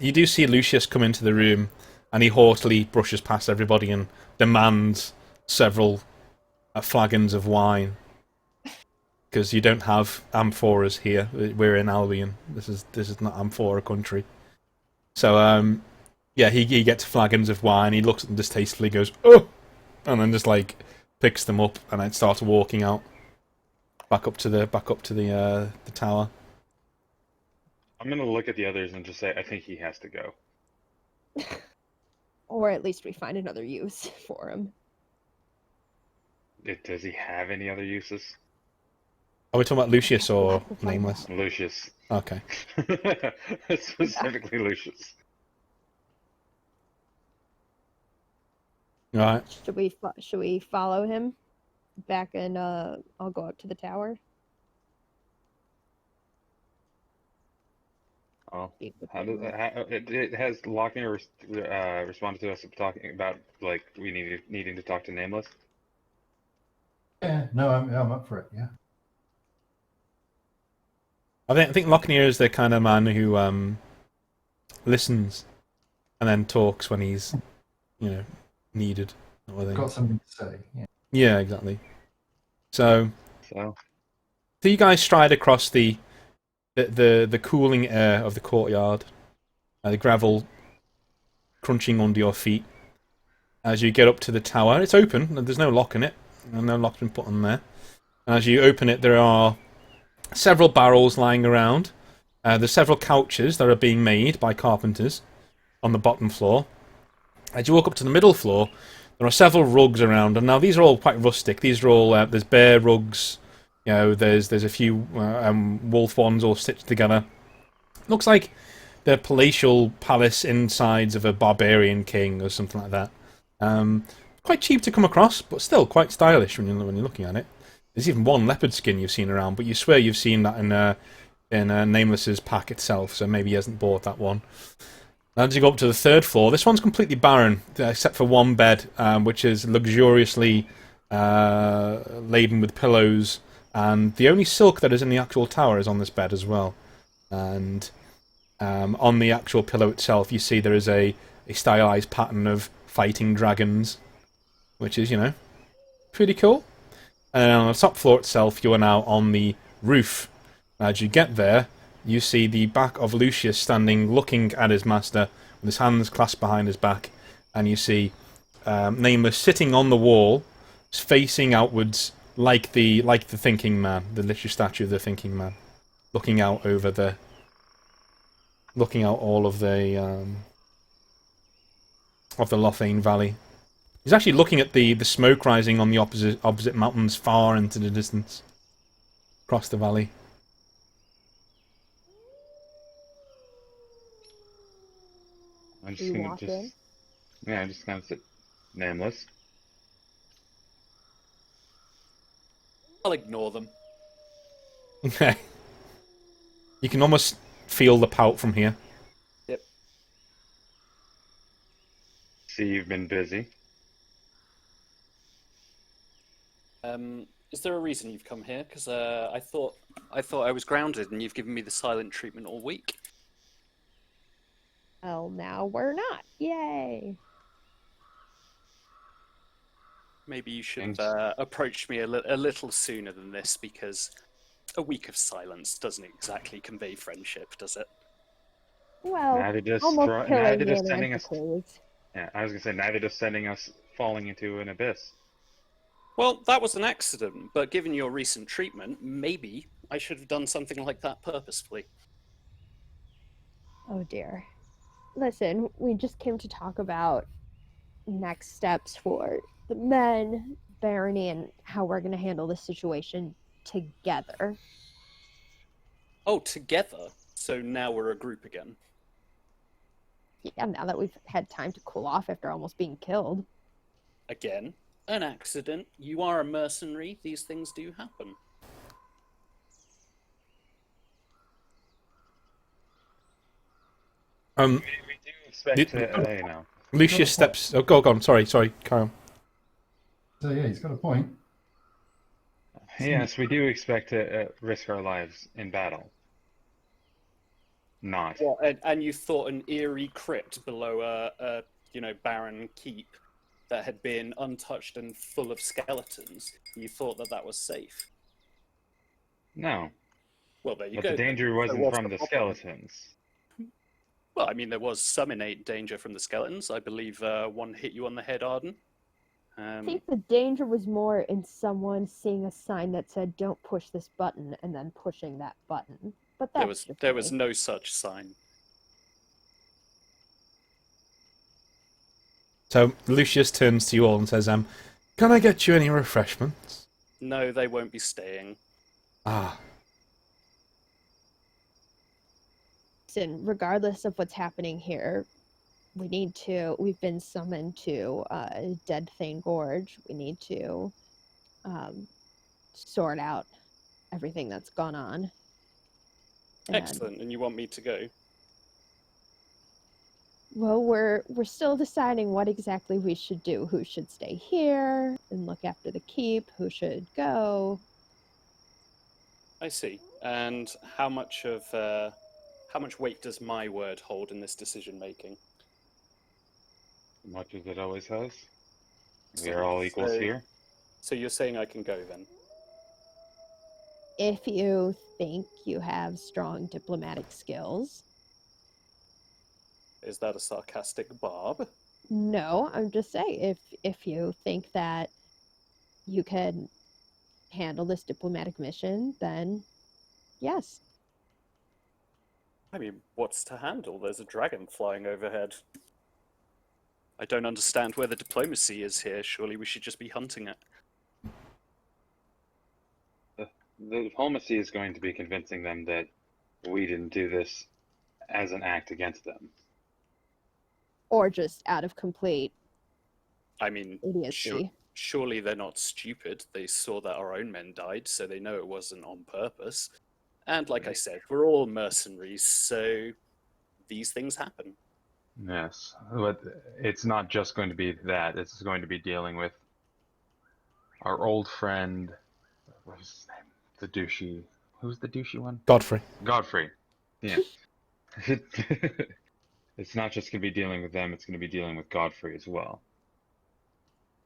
You do see Lucius come into the room, and he haughtily brushes past everybody and demands several flagons of wine. Because you don't have amphoras here. We're in Albion. This is not amphora country. So yeah, he gets flagons of wine. He looks at them distastefully, goes oh, and then just like picks them up and then starts walking out back up to the tower. I'm gonna look at the others and just say I think he has to go. Or at least we find another use for him. Does he have any other uses? Are we talking about Lucius or We'll have to find Nameless? Lucius. Okay. Specifically Lucius. All right. Should we follow him back and I'll go up to the tower? Oh. Speak with How does Nameless. it has Lochner responded to us talking about like we needing to talk to Nameless? Yeah, no, I'm up for it. Yeah. I think Lochnear is the kind of man who listens and then talks when he's needed. Or they- Got something to say. Yeah. Yeah, exactly. So So you guys stride across the cooling air of the courtyard, the gravel crunching under your feet. As you get up to the tower, it's open. There's no lock in it. No lock's been put on there. And as you open it, there are several barrels lying around. There's several couches that are being made by carpenters on the bottom floor. As you walk up to the middle floor, there are several rugs around, and now these are all quite rustic. These are all there's bear rugs. There's a few wolf ones all stitched together. Looks like the palatial palace insides of a barbarian king or something like that. Quite cheap to come across, but still quite stylish when you're looking at it. There's even one leopard skin you've seen around, but you swear you've seen that in Nameless's pack itself, so maybe he hasn't bought that one. As you go up to the third floor, this one's completely barren, except for one bed, which is luxuriously laden with pillows, and the only silk that is in the actual tower is on this bed as well. And on the actual pillow itself, you see there is a stylized pattern of fighting dragons, which is, pretty cool. And on the top floor itself, you are now on the roof. As you get there, you see the back of Lucius standing, looking at his master, with his hands clasped behind his back, and you see Nameless sitting on the wall, facing outwards like the thinking man, the literary statue of the thinking man, looking out all of the Lothane Valley. He's actually looking at the smoke rising on the opposite mountains far into the distance, across the valley. I'm Do just you gonna walk in? I'm just gonna sit Nameless. I'll ignore them. Okay. You can almost feel the pout from here. Yep. see you've been busy. Is there a reason you've come here? Because I thought I was grounded, and you've given me the silent treatment all week. Well, now we're not. Yay! Maybe you should Thanks. have approached me a little sooner than this, because a week of silence doesn't exactly convey friendship, does it? Well, Neither does almost killing me in sending us. Antiques. Yeah, I was gonna say neither does sending us falling into an abyss. Well, that was an accident, but given your recent treatment, maybe I should have done something like that purposefully. Oh dear. Listen, we just came to talk about next steps for the men, Barony, and how we're going to handle this situation together. Oh, together? So now we're a group again. Yeah, now that we've had time to cool off after almost being killed. Again? An accident. You are a mercenary. These things do happen. We do expect to, you know. Lucius steps. Oh, go on. Sorry, carry on. So yeah, he's got a point. Yes, we do expect to risk our lives in battle. Not. Well, and you thought an eerie crypt below a barren keep that had been untouched and full of skeletons. You thought that was safe. No. Well, there you But go. the danger So wasn't what's from the problem? skeletons. Well, I mean, there was some innate danger from the skeletons. I believe one hit you on the head, Arden. I think the danger was more in someone seeing a sign that said, "Don't push this button," and then pushing that button. But that's there was no such sign. So Lucius turns to you all and says, "Can I get you any refreshments?" No, they won't be staying. Ah, Listen, regardless of what's happening here, we've been summoned to Dead Thane Gorge. We need to sort out everything that's gone on. And, Excellent, and you want me to go? well, we're still deciding what exactly we should do. Who should stay here and look after the keep? Who should go? I see. And how much weight does my word hold in this decision making? Much as it always has. We are all equals here. So you're saying I can go then? If you think you have strong diplomatic skills. Is that a sarcastic barb? No, I'm just saying, if you think that you can handle this diplomatic mission, then yes. I mean, what's to handle? There's a dragon flying overhead. I don't understand where the diplomacy is here. Surely we should just be hunting it. The diplomacy is going to be convincing them that we didn't do this as an act against them. Or just out of complete I mean, idiocy. surely they're not stupid. They saw that our own men died, so they know it wasn't on purpose. And like I said, we're all mercenaries, so these things happen. Yes, but it's not just going to be that. It's going to be dealing with our old friend. What is his name? The douchey. Who's the douchey one? Godfrey. Godfrey. Yeah. It's not just going to be dealing with them. It's going to be dealing with Godfrey as well.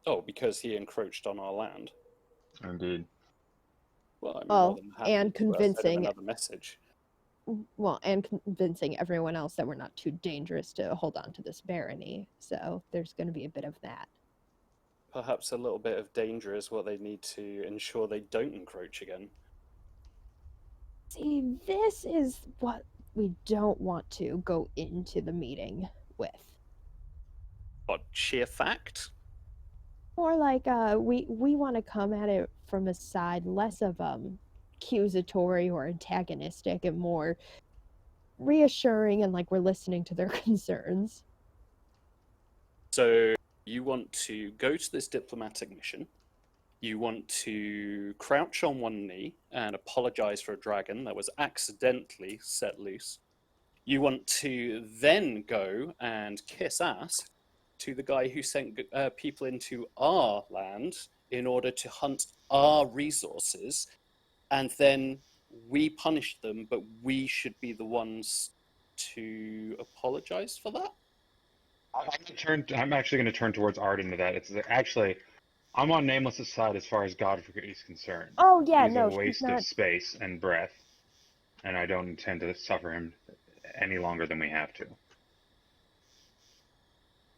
Oh, because he encroached on our land. Indeed. Well, I'm Well, more than happy and to send him convincing- another message. Well, and convincing everyone else that we're not too dangerous to hold on to this barony. So there's going to be a bit of that. Perhaps a little bit of danger is what they need to ensure they don't encroach again. See, this is what we don't want to go into the meeting with. What, sheer fact? More like we want to come at it from a side less of accusatory or antagonistic and more reassuring and like we're listening to their concerns. So you want to go to this diplomatic mission. You want to crouch on one knee and apologize for a dragon that was accidentally set loose. You want to then go and kiss ass to the guy who sent people into our land in order to hunt our resources, and then we punished them, but we should be the ones to apologize for that? I'm actually going to turn towards Arden to that. It's actually, I'm on Nameless's side as far as Godfrey is concerned. Oh yeah, He's a no, she's waste not. of space and breath, and I don't intend to suffer him any longer than we have to.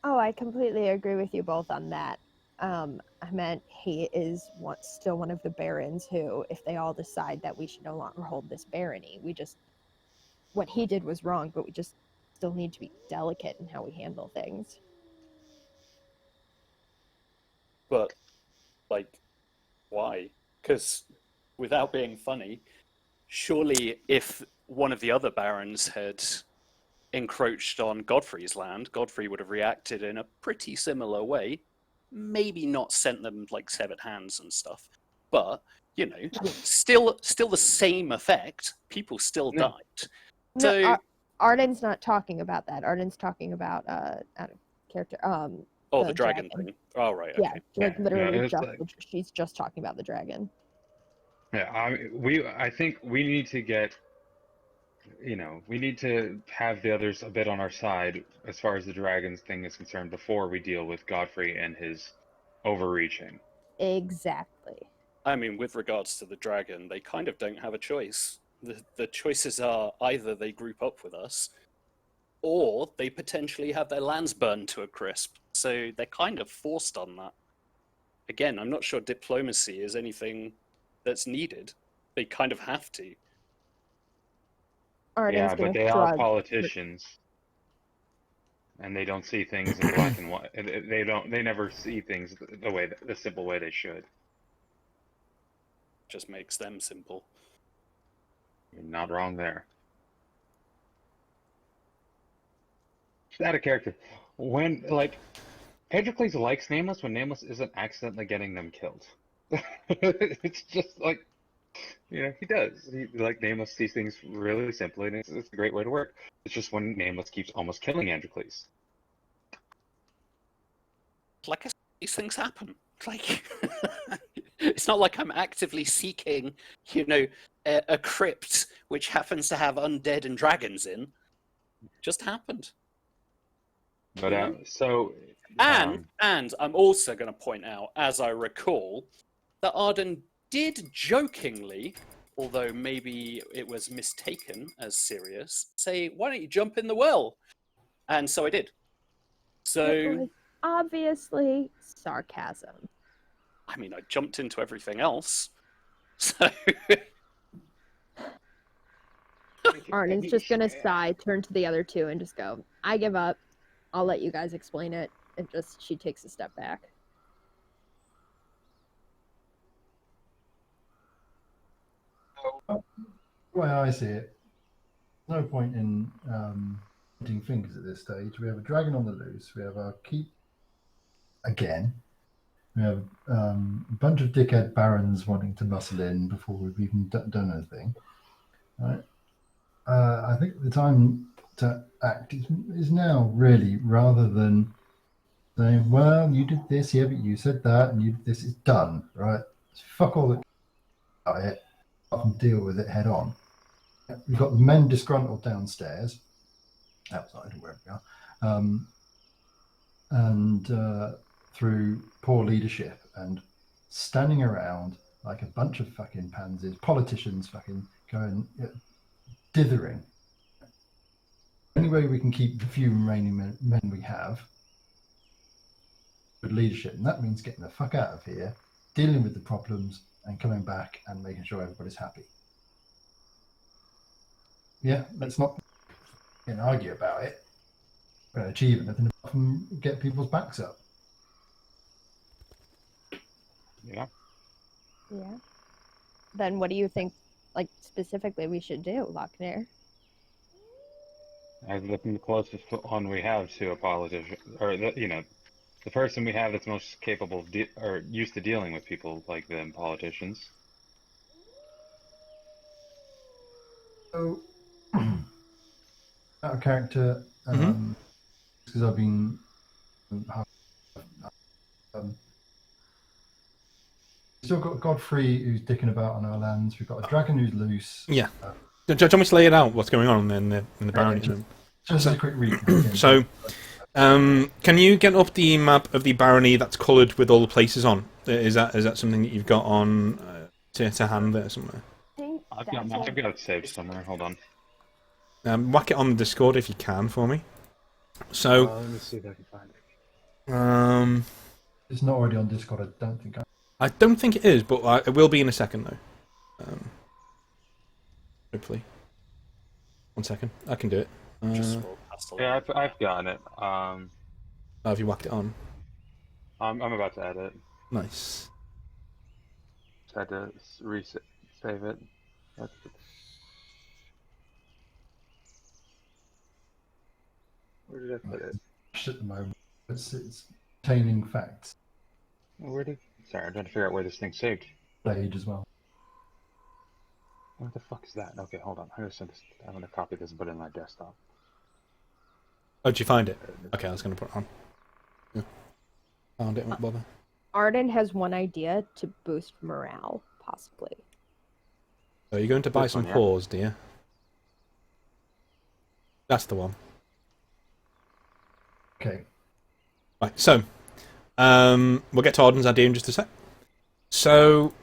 Oh, I completely agree with you both on that. I meant he is still one of the barons who, if they all decide that we should no longer hold this barony, what he did was wrong, but we just still need to be delicate in how we handle things. But, like, why? Because, without being funny, surely if one of the other barons had encroached on Godfrey's land, Godfrey would have reacted in a pretty similar way. Maybe not sent them like severed hands and stuff, but you know, still the same effect. People still No. died. No, So, Arden's not talking about that. Arden's talking about out of character. the dragon thing. Oh, right. Yeah, Okay. like Yeah, literally no, it's just like- she's just talking about the dragon. Yeah, I think we need to get, we need to have the others a bit on our side as far as the dragons thing is concerned before we deal with Godfrey and his overreaching. Exactly. I mean, with regards to the dragon, they kind of don't have a choice. The choices are either they group up with us, or they potentially have their lands burned to a crisp. So they're kind of forced on that. Again, I'm not sure diplomacy is anything that's needed. They kind of have to. Arden's Yeah, gonna but they are shrug. politicians, and they don't see things in black and white. They never see things the simple way they should. Just makes them simple. You're not wrong there. Just out of character. When, Edricles likes Nameless when Nameless isn't accidentally getting them killed. It's just like, he does. Nameless sees things really simply, and it's a great way to work. It's just when Nameless keeps almost killing Edricles. Like I said, these things happen. Like, it's not like I'm actively seeking, a crypt which happens to have undead and dragons in. Just happened. But, And I'm also going to point out, as I recall, that Arden did jokingly, although maybe it was mistaken as serious, say, "Why don't you jump in the well?" And so I did. It So, was obviously sarcasm. I mean, I jumped into everything else. So, Arden's just gonna sigh, turn to the other two, and just go, "I give up. I'll let you guys explain it." And she takes a step back. The way I see it, no point in pointing fingers at this stage. We have a dragon on the loose. We have our keep again. We have a bunch of dickhead barons wanting to muscle in before we've even done anything. Right? I think the time to act is now, really, rather than saying, "Well, you did this, yeah, but you said that, and you did this." It's done, right? Fuck all that about it. And deal with it head on. We've got the men disgruntled downstairs, outside or wherever we are, and through poor leadership and standing around like a bunch of fucking pansies, politicians fucking going dithering. The only way we can keep the few remaining men we have, good leadership, and that means getting the fuck out of here, dealing with the problems, and coming back and making sure everybody's happy. Yeah, let's not argue about it. We're going to achieve anything apart from get people's backs up. Yeah. Yeah. Then what do you think, specifically, we should do, Lochner? I think the closest one we have to a politician, or the person we have that's most capable of or used to dealing with people like them, politicians. So, out of character, because I've been Um, we've still got Godfrey who's dicking about on our lands. We've got a dragon who's loose. Yeah. Do you want me to lay it out? What's going on in the barony? Just a quick recap. So, can you get up the map of the barony that's coloured with all the places on? Is that something that you've got on to hand there somewhere? I've got it saved somewhere. Hold on. Whack it on the Discord if you can for me. So, let me see if I can find it. It's not already on Discord. I don't think it is, but it will be in a second though. Hopefully. 1 second, I can do it. Just scroll past the Yeah, I've gotten it. Have you whacked it on? I'm about to add it. Nice. Just had to save it. Where did I put it? At the moment, it's containing facts. Sorry, I'm trying to figure out where this thing's saved. Page as well. Where the fuck is that? Okay, hold on. I'm gonna copy this and put it in my desktop. Oh, did you find it? Okay, I was going to put it on. Yeah. Found it, won't bother. Arden has one idea to boost morale, possibly. So you're going to buy some paws, dear? That's the one. Okay. Right, so we'll get to Arden's idea in just a sec. So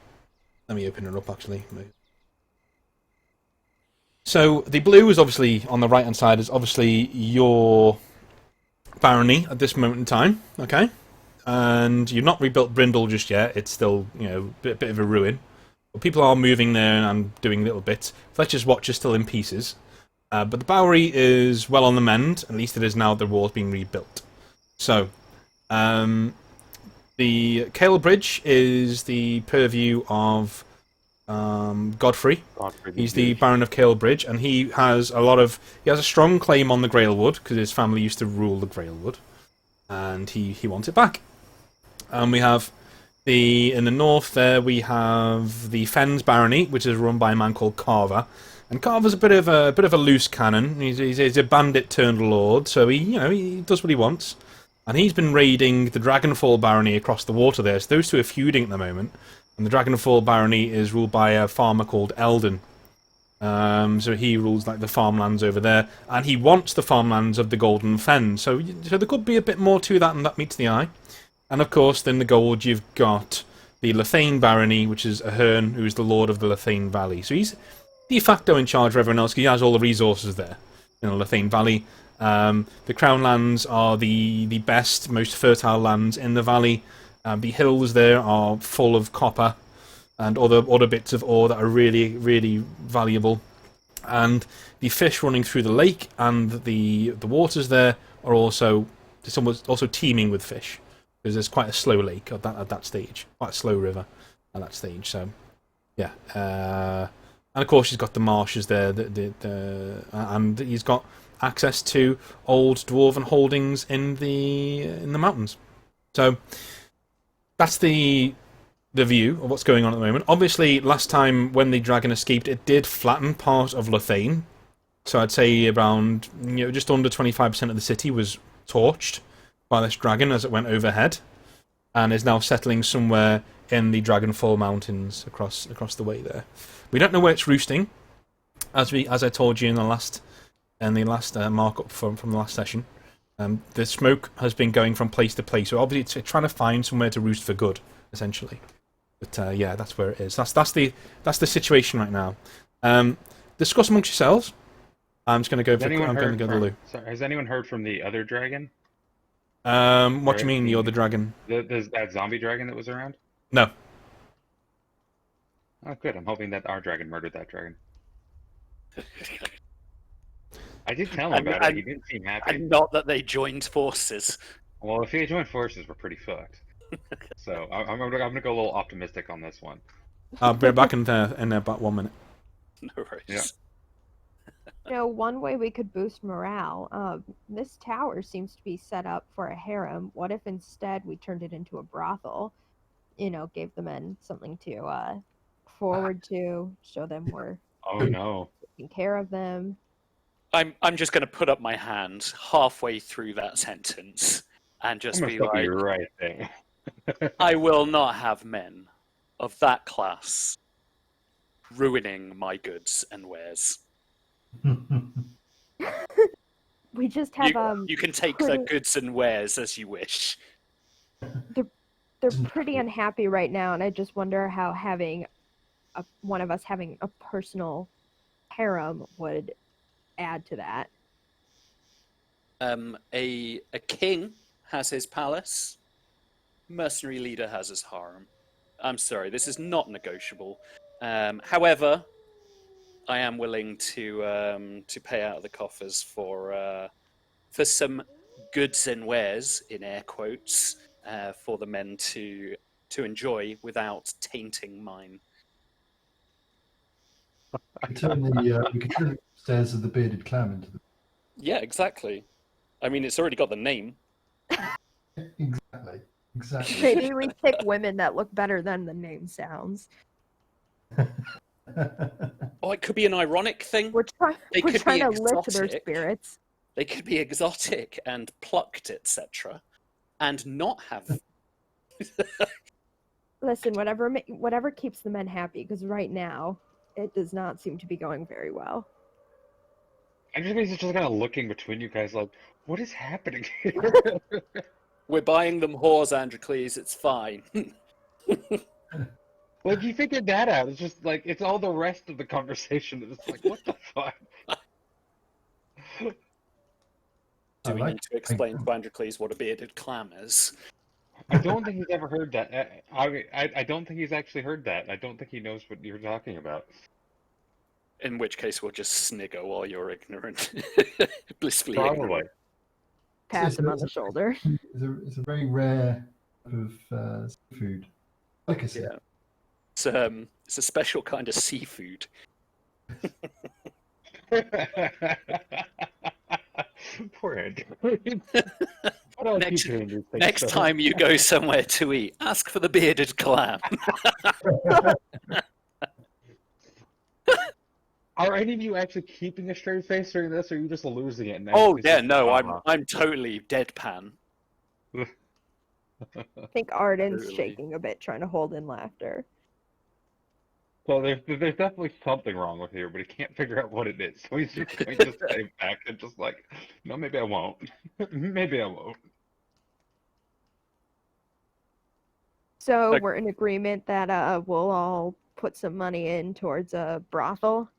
let me open it up actually. So the blue is obviously on the right hand side is obviously your barony at this moment in time, okay? And you've not rebuilt Brindle just yet. It's still, a bit of a ruin. But people are moving there and doing little bits. Fletcher's Watch is still in pieces. But the Bowery is well on the mend. At least it is now the wall's being rebuilt. So, the Cale Bridge is the purview of Godfrey. He's the Baron of Cale Bridge, and he has a strong claim on the Grailwood because his family used to rule the Grailwood, and he wants it back. And we have in the north there we have the Fens Barony, which is run by a man called Carver, and Carver's a bit of a loose cannon. He's a bandit turned lord, so he does what he wants, and he's been raiding the Dragonfall Barony across the water there. So those two are feuding at the moment. And the Dragonfall Barony is ruled by a farmer called Eldon. So he rules like the farmlands over there, and he wants the farmlands of the Golden Fen. So there could be a bit more to that, and that meets the eye. And of course, in the gold, you've got the Lethane Barony, which is Ahern, who's the lord of the Lethane Valley. So he's de facto in charge of everyone else, because he has all the resources there in the Lethane Valley. The Crown lands are the best, most fertile lands in the valley. The hills there are full of copper and other bits of ore that are really, really valuable. And the fish running through the lake and the waters there are also teeming with fish, because there's quite a slow lake at that stage, quite a slow river at that stage. So, yeah. And of course, he's got the marshes there, and he's got access to old dwarven holdings in the mountains. So that's the view of what's going on at the moment. Obviously, last time when the dragon escaped, it did flatten part of Lethane. So I'd say around just under 25% of the city was torched by this dragon as it went overhead, and is now settling somewhere in the Dragonfall Mountains across the way there. We don't know where it's roosting, as I told you in the last markup from the last session. The smoke has been going from place to place, so obviously it's trying to find somewhere to roost for good, essentially. But yeah, that's where it is. That's the situation right now. Discuss amongst yourselves. I'm just going to go. I'm going to go to the loo. Sorry, has anyone heard from the other dragon? What do you mean the other dragon? That zombie dragon that was around? No. Oh, good. I'm hoping that our dragon murdered that dragon. I did tell him about it. He didn't seem happy. And not that they joined forces. Well, if they joined forces, we're pretty fucked. So I'm gonna go a little optimistic on this one. I'll be back in about 1 minute. No worries. Yeah. One way we could boost morale. This tower seems to be set up for a harem. What if instead we turned it into a brothel? Gave the men something to forward to, show them we're taking care of them. I'm just going to put up my hand halfway through that sentence. and I'm just gonna be stop like, you right there. I will not have men of that class ruining my goods and wares. We just have You can take the pretty- goods and wares as you wish. they're pretty unhappy right now, and I just wonder how having one of us having a personal harem would add to that. A king has his palace. Mercenary leader has his harem. I'm sorry, this is not negotiable. However, I am willing to pay out of the coffers for some goods and wares in air quotes for the men to enjoy without tainting mine. we could turn the stairs of the bearded clam into the. Yeah, exactly. I mean, it's already got the name. Exactly. Exactly. Maybe we pick women that look better than the name sounds. Oh, it could be an ironic thing. We're trying. They We're could trying be to lift their exotic. spirits. They could be exotic and plucked, etc., and not have. Listen, whatever keeps the men happy, because right now it does not seem to be going very well. Andrews is just kind of looking between you guys like, what is happening here? We're buying them whores, Androcles. It's fine. Like, you figured that out. It's just like, it's all the rest of the conversation. It's like, what the fuck? Do I we like need to explain to Androcles what a bearded clam is? I don't think he's ever heard that. I don't think he's actually heard that. I don't think he knows what you're talking about. In which case, we'll just snigger while you're ignorant. Blissfully Probably. ignorant. Pat him on the shoulder. It's a very rare type of seafood. Delicacy. Yeah. It's a special kind of seafood. Poor Andrew. What else Next- you doing these things Next for? time you go somewhere to eat, ask for the bearded clam. Are any of you actually keeping a straight face during this, or are you just losing it? And Oh Andrew's yeah, just no, like, I'm totally deadpan. I think Arden's Totally. shaking a bit, trying to hold in laughter. Well, there's definitely something wrong with here, but he can't figure out what it is. So he's just going to stay back and just like, no, maybe I won't. Maybe I won't. So Like- we're in agreement that we'll all put some money in towards a brothel.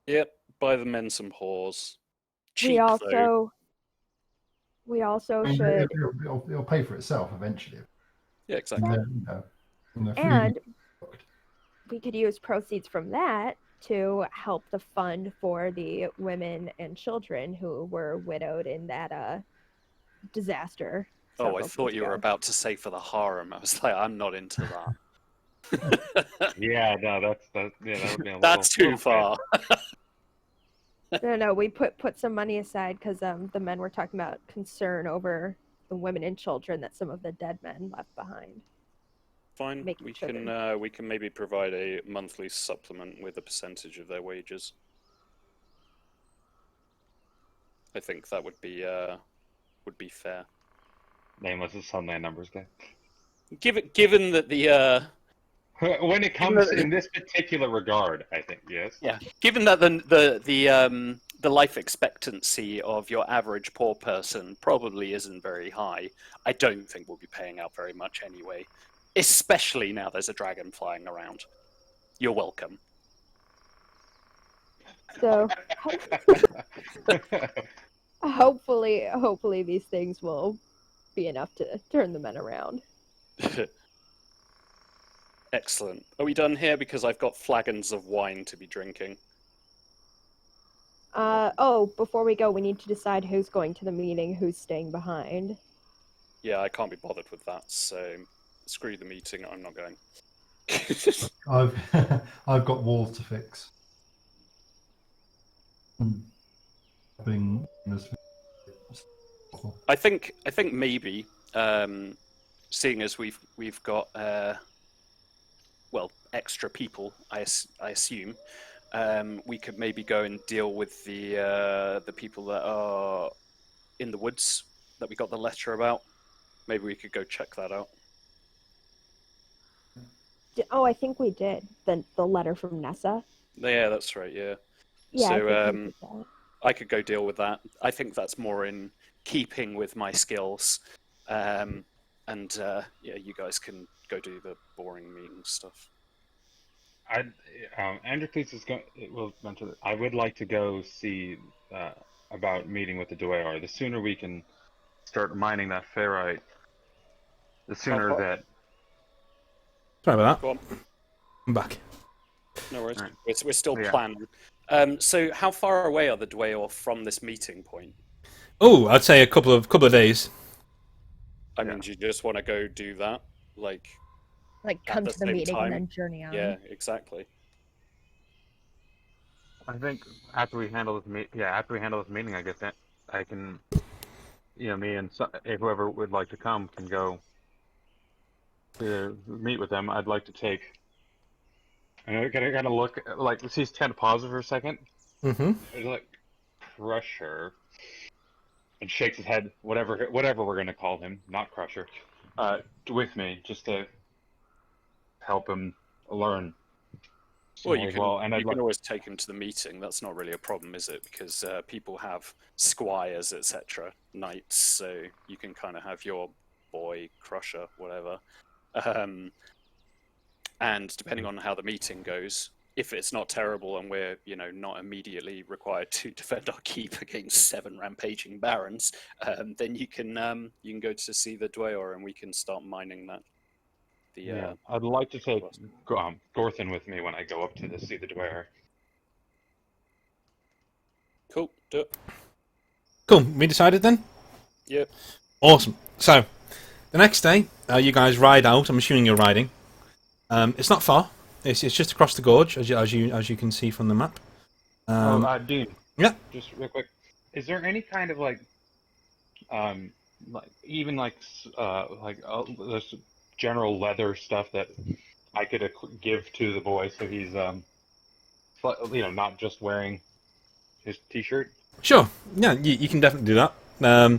Yep, buy the men some whores. Cheap we though. also I mean, should, it'll pay for itself eventually. Yeah, exactly. And then, when the food and is cooked. we could use proceeds from that to help the fund for the women and children who were widowed in that disaster. Oh, I several thought years you were ago. about to say for the harem. I was like, I'm not into that. Yeah, no, that would be a little. That's too little far. No, we put some money aside because the men were talking about concern over the women and children that some of the dead men left behind. Fine. Making We children. can maybe provide a monthly supplement with a percentage of their wages. I think that would be fair. Nameless is Sunday numbers guy. Given that the When it comes in this particular regard, I think yes. yeah, given that the life expectancy of your average poor person probably isn't very high, I don't think we'll be paying out very much anyway. Especially now there's a dragon flying around. You're welcome. So hopefully these things will be enough to turn the men around. Excellent. Are we done here? Because I've got flagons of wine to be drinking. Before we go, we need to decide who's going to the meeting, who's staying behind. Yeah, I can't be bothered with that, so screw the meeting, I'm not going. I've got walls to fix. I think maybe, seeing as we've got extra people, I assume, we could maybe go and deal with the people that are in the woods that we got the letter about. Maybe we could go check that out. Oh, I think we did. The letter from Nessa. Yeah, that's right. Yeah. Yeah, I So think we did that. I could go deal with that. I think that's more in keeping with my skills. Yeah, you guys can go do the boring meeting stuff. Androcles is going. Will mention that I would like to go see about meeting with the Dwayar. The sooner we can start mining that ferrite, the sooner that. Sorry about Go on. that. I'm back. No worries. Right. We're still Yeah. planning. So how far away are the Dwayar from this meeting point? Oh, I'd say a couple of days. I mean, do you just want to go do that? Like come the to the same meeting time? and then journey on. Yeah, exactly. I think after we handle this meeting, I guess that I can, me and whoever would like to come can go to meet with them. I'd like to take. I gotta look like he's kind of pause for a second. Mm-hmm. It's like Crusher, and shakes his head. Whatever we're gonna call him, not Crusher. With me just to help him learn. Well, you can and always take him to the meeting. That's not really a problem, is it? Because people have squires, etc., knights, so you can kind of have your boy Crusher, whatever. And depending on how the meeting goes, if it's not terrible and we're not immediately required to defend our keep against 7 rampaging barons, then you can go to see the Dwayar and we can start mining that. I'd like to take Gorthin with me when I go up to see the Dwayar. Cool, do it. Cool. We decided then? Yep. Awesome. So, the next day, you guys ride out. I'm assuming you're riding. It's not far. It's just across the gorge, as you can see from the map. Dean. Yeah. Just real quick, is there any kind of this general leather stuff that I could give to the boy so he's not just wearing his t-shirt? Sure. Yeah, you can definitely do that. So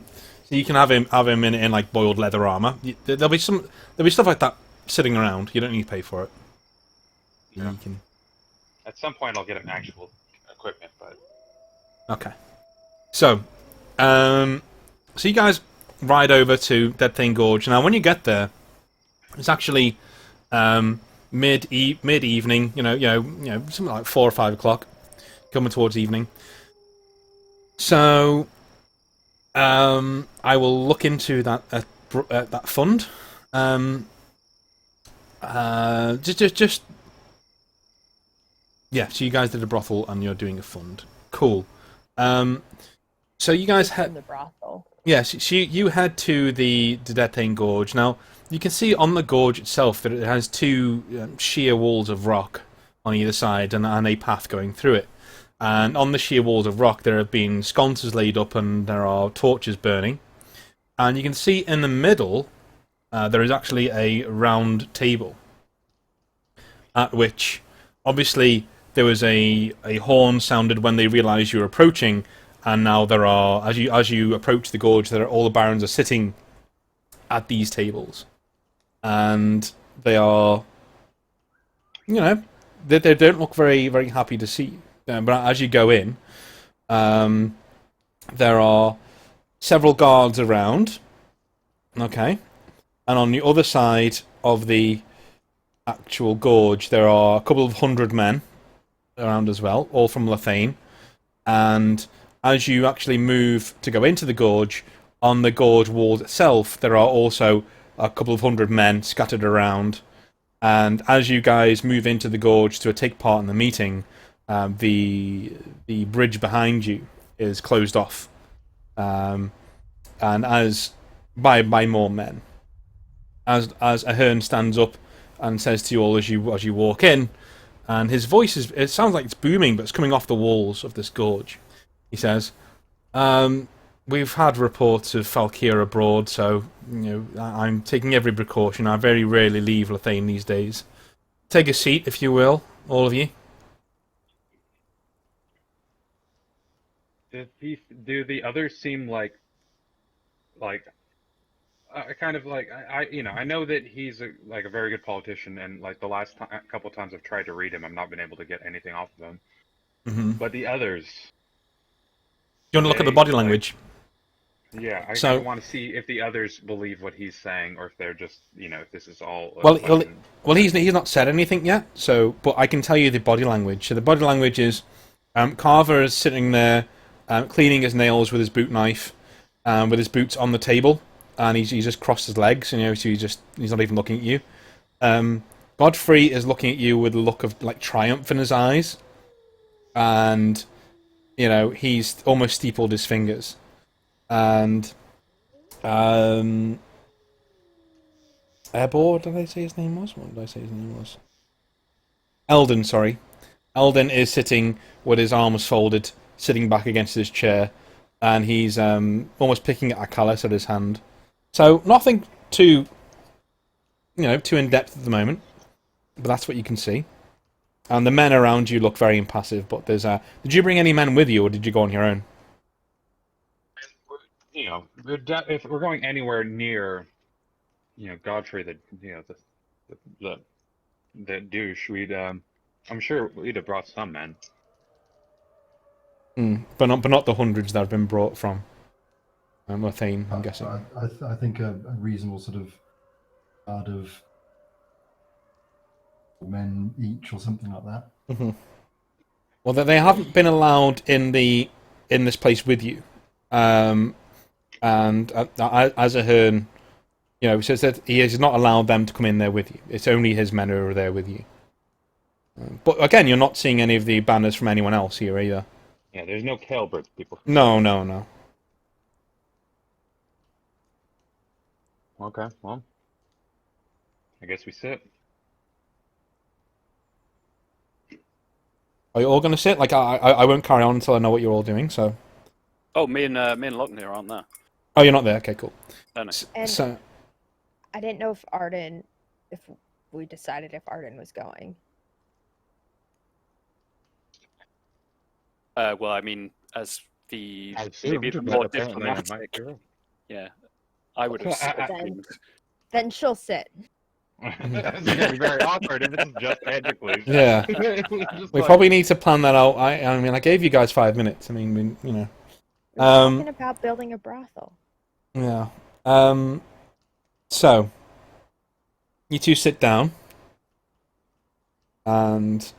you can have him in like boiled leather armor. There'll be stuff like that sitting around. You don't need to pay for it. Yeah. You can. At some point, I'll get him actual equipment, but Okay. So, you guys ride over to Dead Thing Gorge. Now, when you get there, it's actually mid evening. Something like 4 or 5 o'clock, coming towards evening. So, I will look into that fund. So you guys did a brothel and you're doing a fund. Cool. So you guys From had the brothel. yes. So you head to the Dead Thing Gorge. Now you can see on the gorge itself that it has 2 sheer walls of rock on either side and a path going through it. And on the sheer walls of rock there have been sconces laid up and there are torches burning. And you can see in the middle there is actually a round table at which obviously there was a horn sounded when they realised you were approaching, and now there are, as you approach the gorge, all the barons are sitting at these tables, and they are, they don't look very very happy to see you. But as you go in, there are several guards around. Okay, and on the other side of the actual gorge, there are a couple of 100 men around as well, all from Lethane. And as you actually move to go into the gorge, on the gorge walls itself, there are also a couple of 100 men scattered around. And as you guys move into the gorge to take part in the meeting, the bridge behind you is closed off, and as by more men. As Ahern stands up and says to you all as you walk in, and his voice it sounds like it's booming, but it's coming off the walls of this gorge. He says, "We've had reports of Falkeer abroad, so I'm taking every precaution. I very rarely leave Lethane these days. Take a seat, if you will, all of you." Do the others seem like I kind of like I know that he's like a very good politician, and like the last couple times I've tried to read him, I've not been able to get anything off of him. Mm-hmm. But the others, You want to look at the they, body like, language? yeah, I kind So, of want to see if the others believe what he's saying, or if they're just, if this is all. well, fucking... he's not said anything yet. So, but I can tell you the body language. So the body language is, Carver is sitting there, cleaning his nails with his boot knife, with his boots on the table, and he's just crossed his legs, so he's not even looking at you. Godfrey is looking at you with a look of like triumph in his eyes, and he's almost steepled his fingers, and Erbor, did I say his name was? What did I say his name was? Eldon, sorry. Eldon is sitting with his arms folded, sitting back against his chair, and he's almost picking at a callus at his hand. So nothing too in depth at the moment, but that's what you can see. And the men around you look very impassive. But there's did you bring any men with you, or did you go on your own? If we're going anywhere near, Godfrey, the douche, I'm sure we'd have brought some men. But not the hundreds that have been brought from Thane, I'm guessing. I think a reasonable sort of guard of men each or something like that. Mm-hmm. Well, they haven't been allowed in this place with you, and as Ahern, says that he has not allowed them to come in there with you. It's only his men who are there with you. But again, you're not seeing any of the banners from anyone else here either. Yeah, there's no Kelbert people. No. Okay, well, I guess we sit. Are you all going to sit? Like, I won't carry on until I know what you're all doing, so... Oh, me and Lochner aren't there. Oh, you're not there? Okay, cool. No, no. And So, I didn't know if we decided if Arden was going. Well, I mean, as the I assumed, maybe the but more apparently I might diplomatic, be wrong. yeah, I would have assumed. Then she'll sit. It's gonna be very awkward if it's just technically. yeah. We probably need to plan that out. I mean, I gave you guys 5 minutes. I mean, We're talking about building a brothel. Yeah. So, you two sit down, and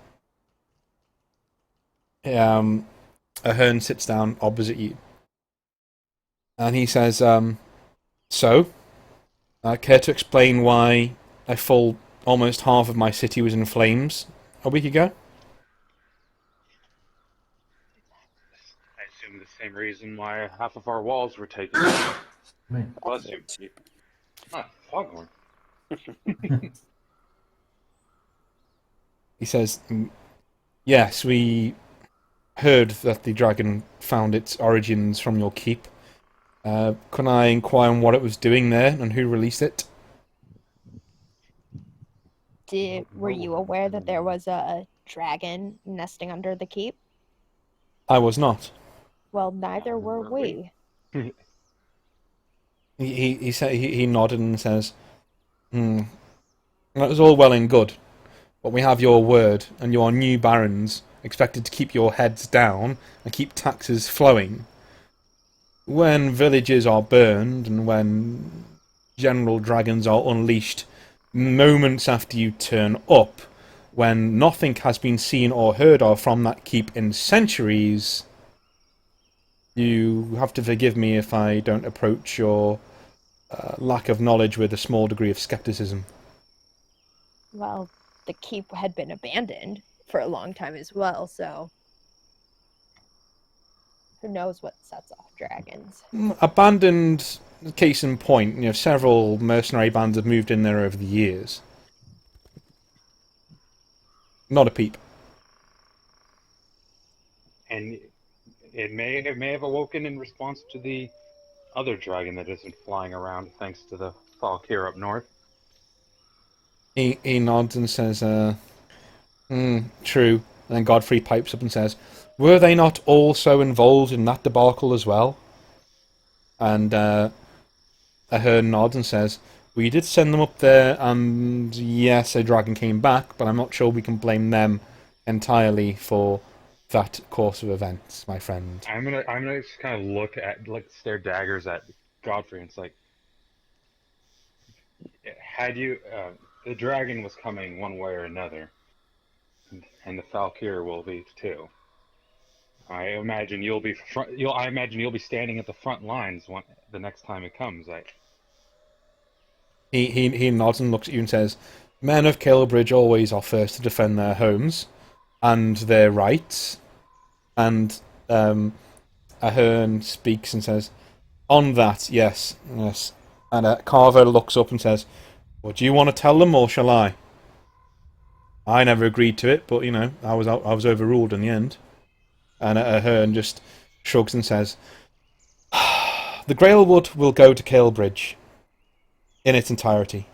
Ahern sits down opposite you, and he says, "So, care to explain why almost half of my city was in flames a week ago?" I assume the same reason why half of our walls were taken. Me. Bless you. Ah, foghorn. He says, "Yes, we heard that the dragon found its origins from your keep. Can I inquire on what it was doing there and who released it?" Were you aware that there was a dragon nesting under the keep? I was not. Well, neither were we. He nodded and says, That was all well and good, but we have your word, and your new barons expected to keep your heads down and keep taxes flowing. When villages are burned and when general dragons are unleashed moments after you turn up, when nothing has been seen or heard of from that keep in centuries, you have to forgive me if I don't approach your lack of knowledge with a small degree of skepticism. Well, the keep had been abandoned for a long time as well, so who knows what sets off dragons. Abandoned, case in point, several mercenary bands have moved in there over the years. Not a peep. And it may have awoken in response to the other dragon that isn't flying around thanks to the Falkeer up north. He nods and says, true. And then Godfrey pipes up and says, were they not also involved in that debacle as well? And Ahern nods and says, "We did send them up there, and yes, a dragon came back, but I'm not sure we can blame them entirely for that course of events, my friend." I'm gonna just kind of stare daggers at Godfrey, and it's like, had you the dragon was coming one way or another, and the Falkeer will be too. I imagine you'll be standing at the front lines the next time it comes. He nods and looks at you and says, "Men of Calebridge always are first to defend their homes and their rights." And Ahern speaks and says, "On that, yes, yes." And Carver looks up and says, "Well, do you want to tell them, or shall I? I never agreed to it, but I was overruled in the end." And Ahern just shrugs and says, "The Grailwood will go to Calebridge in its entirety.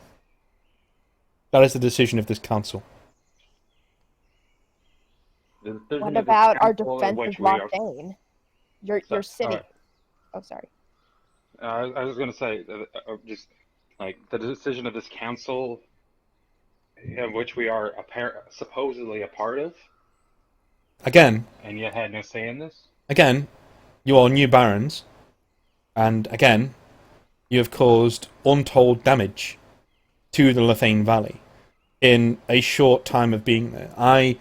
That is the decision of this council." What about our defense of Lockdane? Your city. Oh, sorry. I was going to say, just like the decision of this council, of which we are supposedly a part of. Again. And yet had no say in this. Again, you are new barons, and again, you have caused untold damage to the Lethane Valley in a short time of being there. I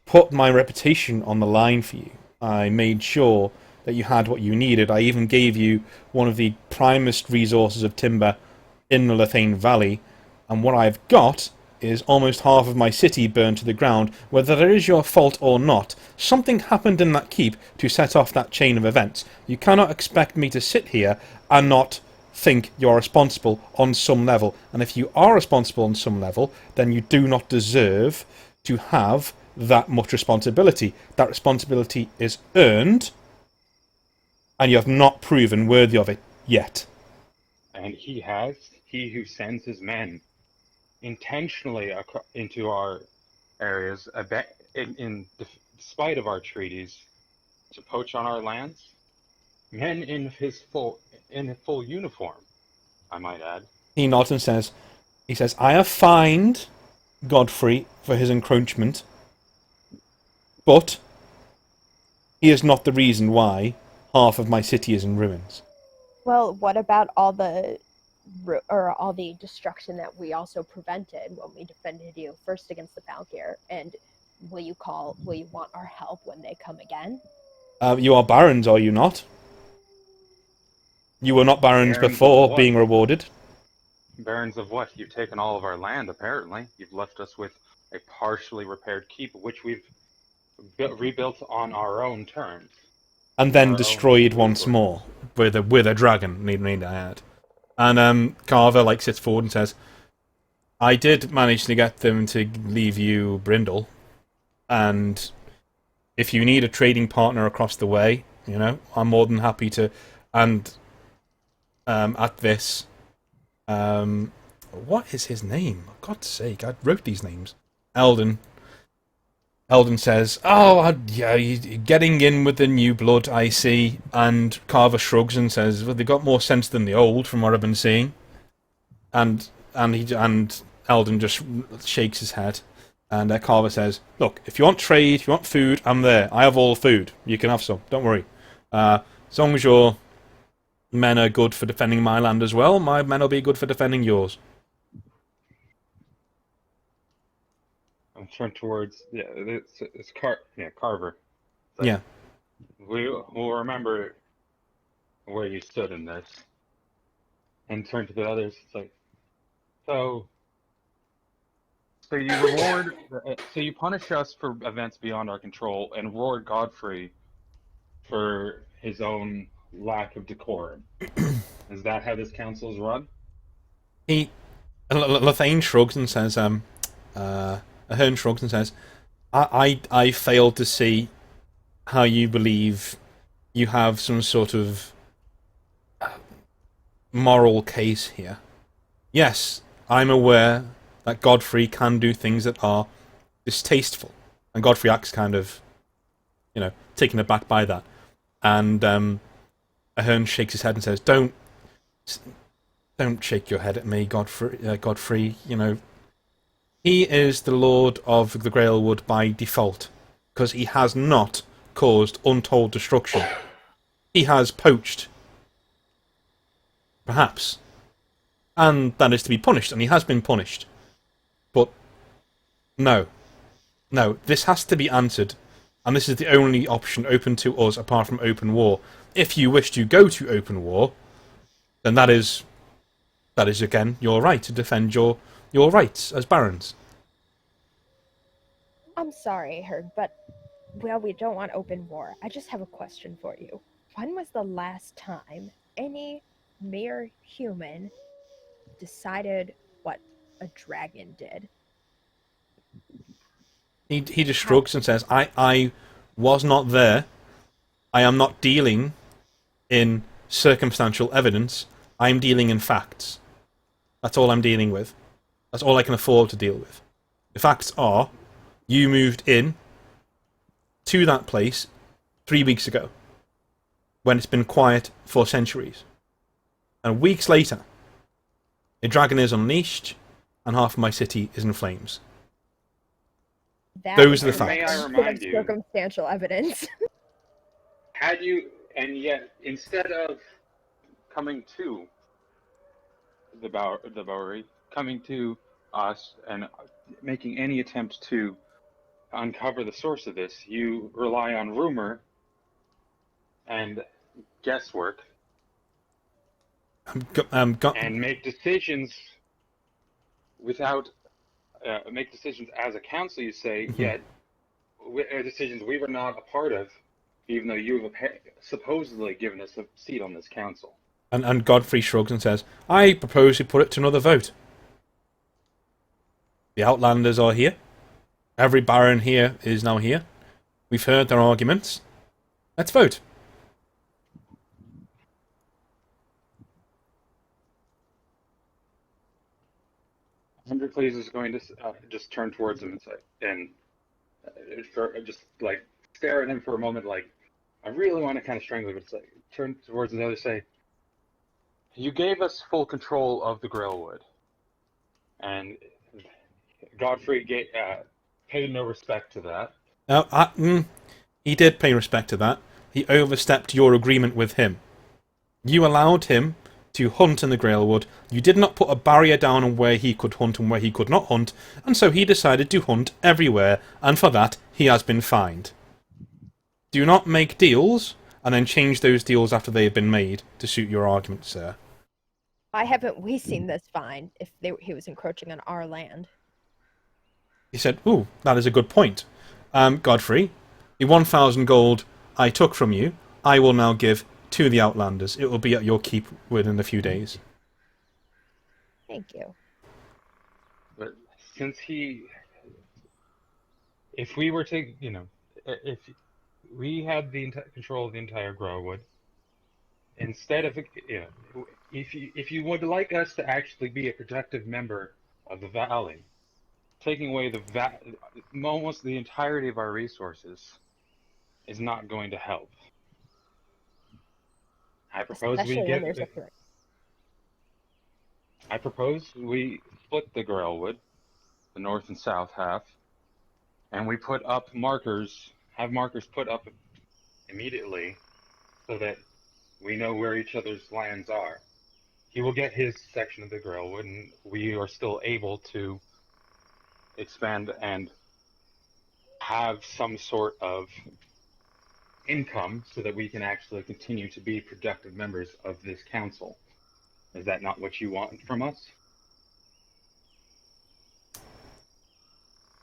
put my reputation on the line for you. I made sure that you had what you needed. I even gave you one of the primest resources of timber in the Lethane Valley, and what I've got is almost half of my city burned to the ground. Whether that is your fault or not, something happened in that keep to set off that chain of events. You cannot expect me to sit here and not think you're responsible on some level. And if you are responsible on some level, then you do not deserve to have that much responsibility. That responsibility is earned, and you have not proven worthy of it yet. And he who sends his men intentionally into our areas, in spite of our treaties, to poach on our lands, men in full uniform, I might add. He nods and says, "I have fined Godfrey for his encroachment, but he is not the reason why half of my city is in ruins." Well, what about all the destruction that we also prevented when we defended you first against the Falkeer? And will you want our help when they come again? You are barons, are you not? You were not barons before being rewarded. Barons of what? You've taken all of our land, apparently. You've left us with a partially repaired keep, which we've rebuilt on our own terms. And then destroyed once more with a dragon, need I add. And Carver sits forward and says, "I did manage to get them to leave you Brindle, and if you need a trading partner across the way, I'm more than happy to." And at this, what is his name? For God's sake, I wrote these names. Eldon says, "Oh, yeah, you're getting in with the new blood, I see." And Carver shrugs and says, "Well, they've got more sense than the old, from what I've been seeing." And Eldon just shakes his head. And Carver says, "Look, if you want trade, if you want food, I'm there. I have all the food. You can have some. Don't worry. As long as your men are good for defending my land as well, my men will be good for defending yours." I'm turned towards Carver. Yeah. We'll remember where you stood in this, and turn to the others. It's like, so you reward, so you punish us for events beyond our control, and reward Godfrey for his own lack of decorum. Is that how this council is run? Lethane shrugs and says, Ahern shrugs and says, I failed to see how you believe you have some sort of moral case here. Yes, I'm aware that Godfrey can do things that are distasteful, and Godfrey acts kind of, taken aback by that. And Ahern shakes his head and says, Don't shake your head at me, Godfrey. You know, he is the Lord of the Grailwood by default, because he has not caused untold destruction. He has poached, perhaps, and that is to be punished, and he has been punished. But no, this has to be answered, and this is the only option open to us apart from open war. If you wish to go to open war, then that is again your right to defend your rights as barons. I'm sorry, Herd, but well, we don't want open war. I just have a question for you. When was the last time any mere human decided what a dragon did? He just shrugs and says, I was not there. I am not dealing in circumstantial evidence. I'm dealing in facts. That's all I'm dealing with. That's all I can afford to deal with. The facts are, you moved in to that place 3 weeks ago, when it's been quiet for centuries. And weeks later, a dragon is unleashed, and half of my city is in flames. Those are the facts. May I remind you, circumstantial evidence. had you, and yet instead of coming to the Bowery, coming to us and making any attempt to uncover the source of this, you rely on rumor and guesswork and make decisions without make decisions as a council, you say, yet decisions we were not a part of, even though you have supposedly given us a seat on this council. And Godfrey shrugs and says, I propose we put it to another vote. The Outlanders are here. Every baron here is now here. We've heard their arguments. Let's vote. Hundredcleaves is going to just turn towards him and say, just like stare at him for a moment, like, I really want to kind of strangle him, but it's like, turn towards the other, say, you gave us full control of the Grailwood, and Godfrey paid no respect to that. Now, he did pay respect to that. He overstepped your agreement with him. You allowed him to hunt in the Grailwood. You did not put a barrier down on where he could hunt and where he could not hunt, and so he decided to hunt everywhere, and for that he has been fined. Do not make deals and then change those deals after they have been made to suit your argument, sir. Why haven't we seen this fine if he was encroaching on our land? He said, ooh, that is a good point. Godfrey, the 1,000 gold I took from you, I will now give to the Outlanders. It will be at your keep within a few days. Thank you. But since if we were to, if we had the control of the entire Growwood, instead of, if you would like us to actually be a productive member of the Valley, taking away almost the entirety of our resources is not going to help. I propose we split the Grailwood, the north and south half, and we put up markers, have markers put up immediately so that we know where each other's lands are. He will get his section of the Grailwood, and we are still able to expand and have some sort of income so that we can actually continue to be productive members of this council. Is that not what you want from us?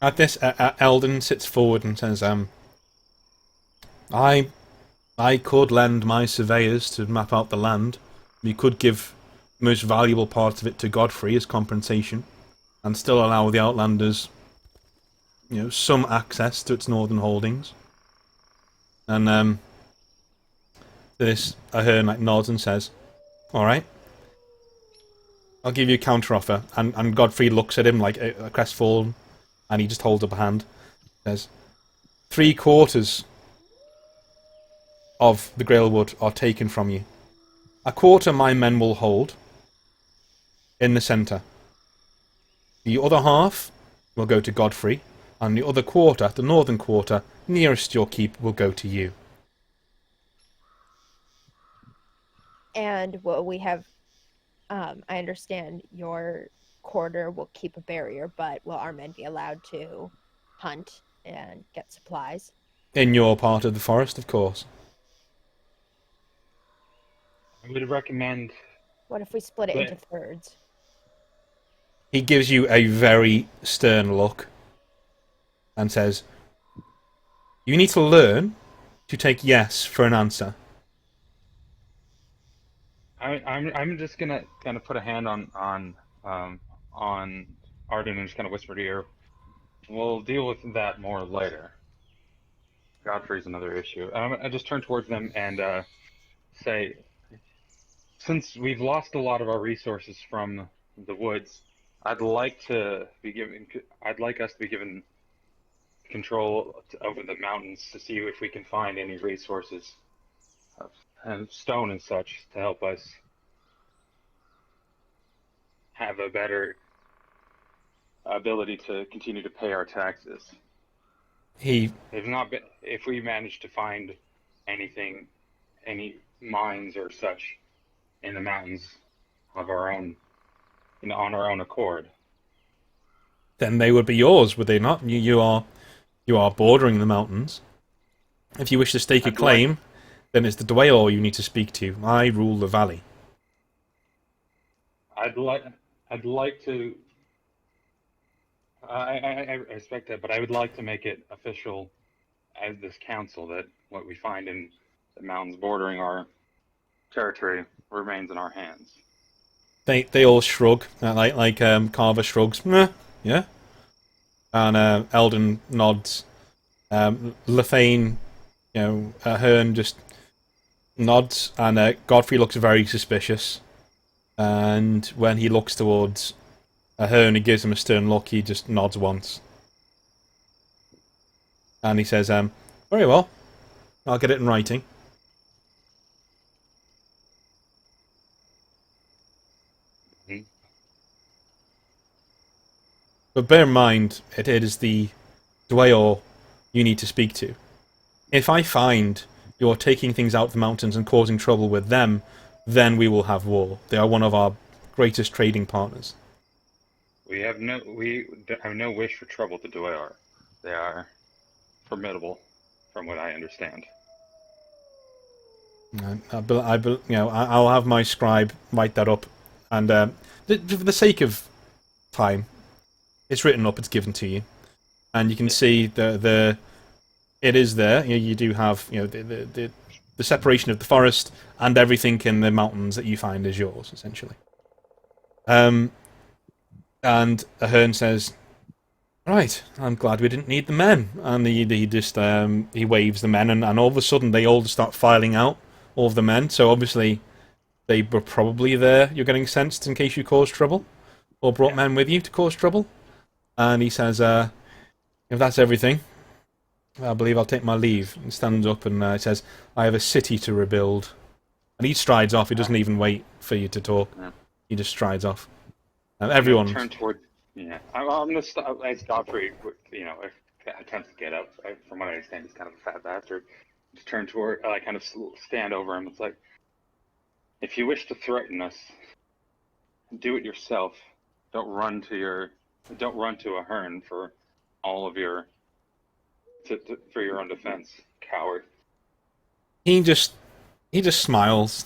At this, Eldon sits forward and says, I could lend my surveyors to map out the land. We could give the most valuable part of it to Godfrey as compensation, and still allow the Outlanders, some access to its northern holdings. And this, I heard nods and says, all right, I'll give you a counter-offer. And Godfrey looks at him like a crestfallen, and he just holds up a hand. Says, 3/4 of the Grailwood are taken from you. 1/4 my men will hold, in the centre. The other half will go to Godfrey, and the other quarter, the northern quarter, nearest your keep, will go to you. And will we have? I understand your quarter will keep a barrier, but will our men be allowed to hunt and get supplies? In your part of the forest, of course. I would recommend. What if we split it But- into thirds? He gives you a very stern look and says, "You need to learn to take yes for an answer." I'm just gonna kind of put a hand on Arden and just kind of whisper to your. We'll deal with that more later. Godfrey's another issue. I just turn towards them and say, since we've lost a lot of our resources from the woods, I'd like us to be given control over the mountains to see if we can find any resources and stone and such to help us have a better ability to continue to pay our taxes. If we manage to find anything, any mines or such in the mountains of our own, on our own accord, then they would be yours, would they not? You are bordering the mountains. If you wish to stake a claim, then it's the Dwayor you need to speak to. I rule the valley. I'd like to. I respect that, but I would like to make it official as this council that what we find in the mountains bordering our territory remains in our hands. They all shrug, like Carver shrugs. Meh, yeah. And Eldon nods. Lefane, Hearn just nods, and Godfrey looks very suspicious. And when he looks towards Hearn, he gives him a stern look. He just nods once, and he says, "Very well. I'll get it in writing." But bear in mind, it is the Dwayor you need to speak to. If I find you're taking things out of the mountains and causing trouble with them, then we will have war. They are one of our greatest trading partners. We have no wish for trouble to Dwayar. They are formidable, from what I understand. I'll have my scribe write that up, and for the sake of time, it's written up. It's given to you, and you can see it is there. You do have the separation of the forest and everything in the mountains that you find is yours essentially. And Ahern says, "Right, I'm glad we didn't need the men." And he just he waves the men, and all of a sudden they all start filing out, all of the men. So obviously they were probably there. You're getting sensed in case you caused trouble, or brought men with you to cause trouble. And he says, "If that's everything, I believe I'll take my leave." And stands up and says, "I have a city to rebuild." And he strides off. He doesn't even wait for you to talk. Yeah. He just strides off. Everyone Turn toward. Yeah, I'm gonna stop as Godfrey. Attempts to get up. From what I understand, he's kind of a fat bastard. Just turn toward. Kind of stand over him. It's like, if you wish to threaten us, do it yourself. Don't run to Ahern for all of your. For your own defense, coward. He just smiles.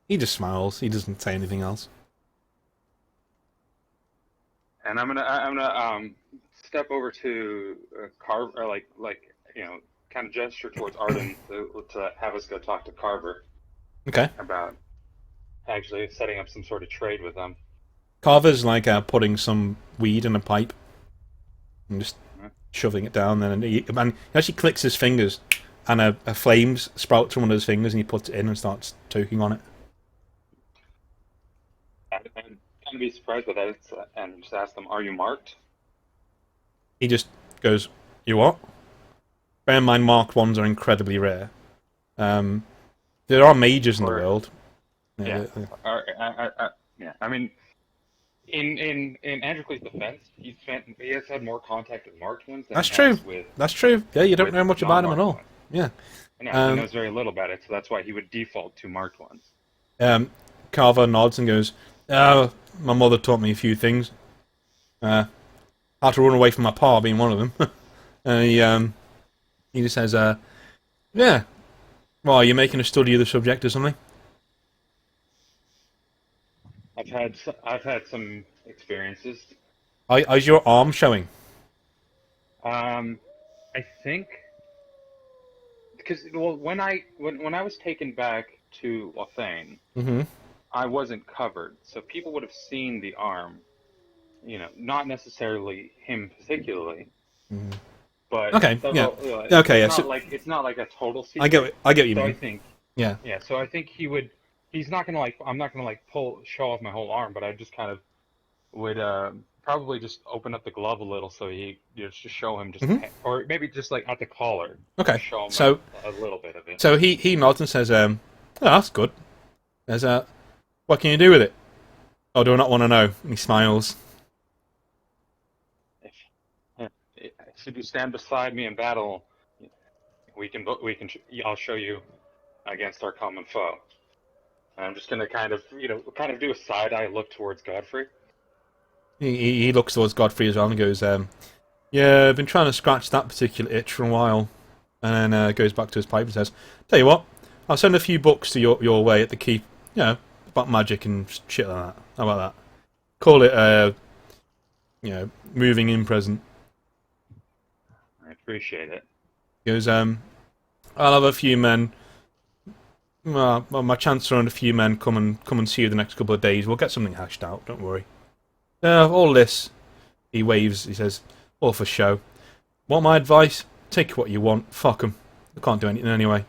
He just smiles. He doesn't say anything else. And I'm gonna step over to Carver, kind of gesture towards Arden to have us go talk to Carver. Okay. About actually setting up some sort of trade with them. Carver's putting some weed in a pipe and just shoving it down. Then he actually clicks his fingers, and a flame sprouts from one of his fingers, and he puts it in and starts toking on it. I'd kind of be surprised by that, and just ask them, "Are you marked?" He just goes, "You what?" Bear in mind, marked ones are incredibly rare. There are mages in the world. Yeah. Yeah, I mean, in Androcles' defense, he has had more contact with marked ones than That's he has true. with That's true. Yeah, you don't with know much about him at non-marked all. ones. Yeah. No, he Um, knows very little about it, so that's why he would default to marked ones. Carver nods and goes, my mother taught me a few things. How to run away from my pa being one of them. And he just says, yeah. Well, are you making a study of the subject or something? I've had some experiences. Is your arm showing? I think because when I was taken back to Lothane, Mm-hmm. I wasn't covered, so people would have seen the arm. Not necessarily him particularly, but Okay, yeah. Okay, yeah. So, it's not like a total I secret. get what you So I mean. think, Yeah. yeah. So I think he would. He's not gonna like. I'm not gonna like show off my whole arm, but I just kind of would probably just open up the glove a little so he just show him just, or maybe just like at the collar. Okay. Show him So a little bit of it. So he nods and says, oh, that's good. There's what can you do with it? Oh, do I not want to know? And he smiles. Should you stand beside me in battle, I'll show you against our common foe. And I'm just gonna kind of do a side eye look towards Godfrey. He looks towards Godfrey as well and goes, yeah, I've been trying to scratch that particular itch for a while. And then goes back to his pipe and says, tell you what, I'll send a few books to your way at the keep, about magic and shit like that. How about that? Call it, moving in present. I appreciate it. He goes, I'll have a few men. Well, my chancellor and a few men come and see you the next couple of days. We'll get something hashed out. Don't worry. All this, he waves. He says, all for show. Want my advice? Take what you want. Fuck 'em. I can't do anything anyway.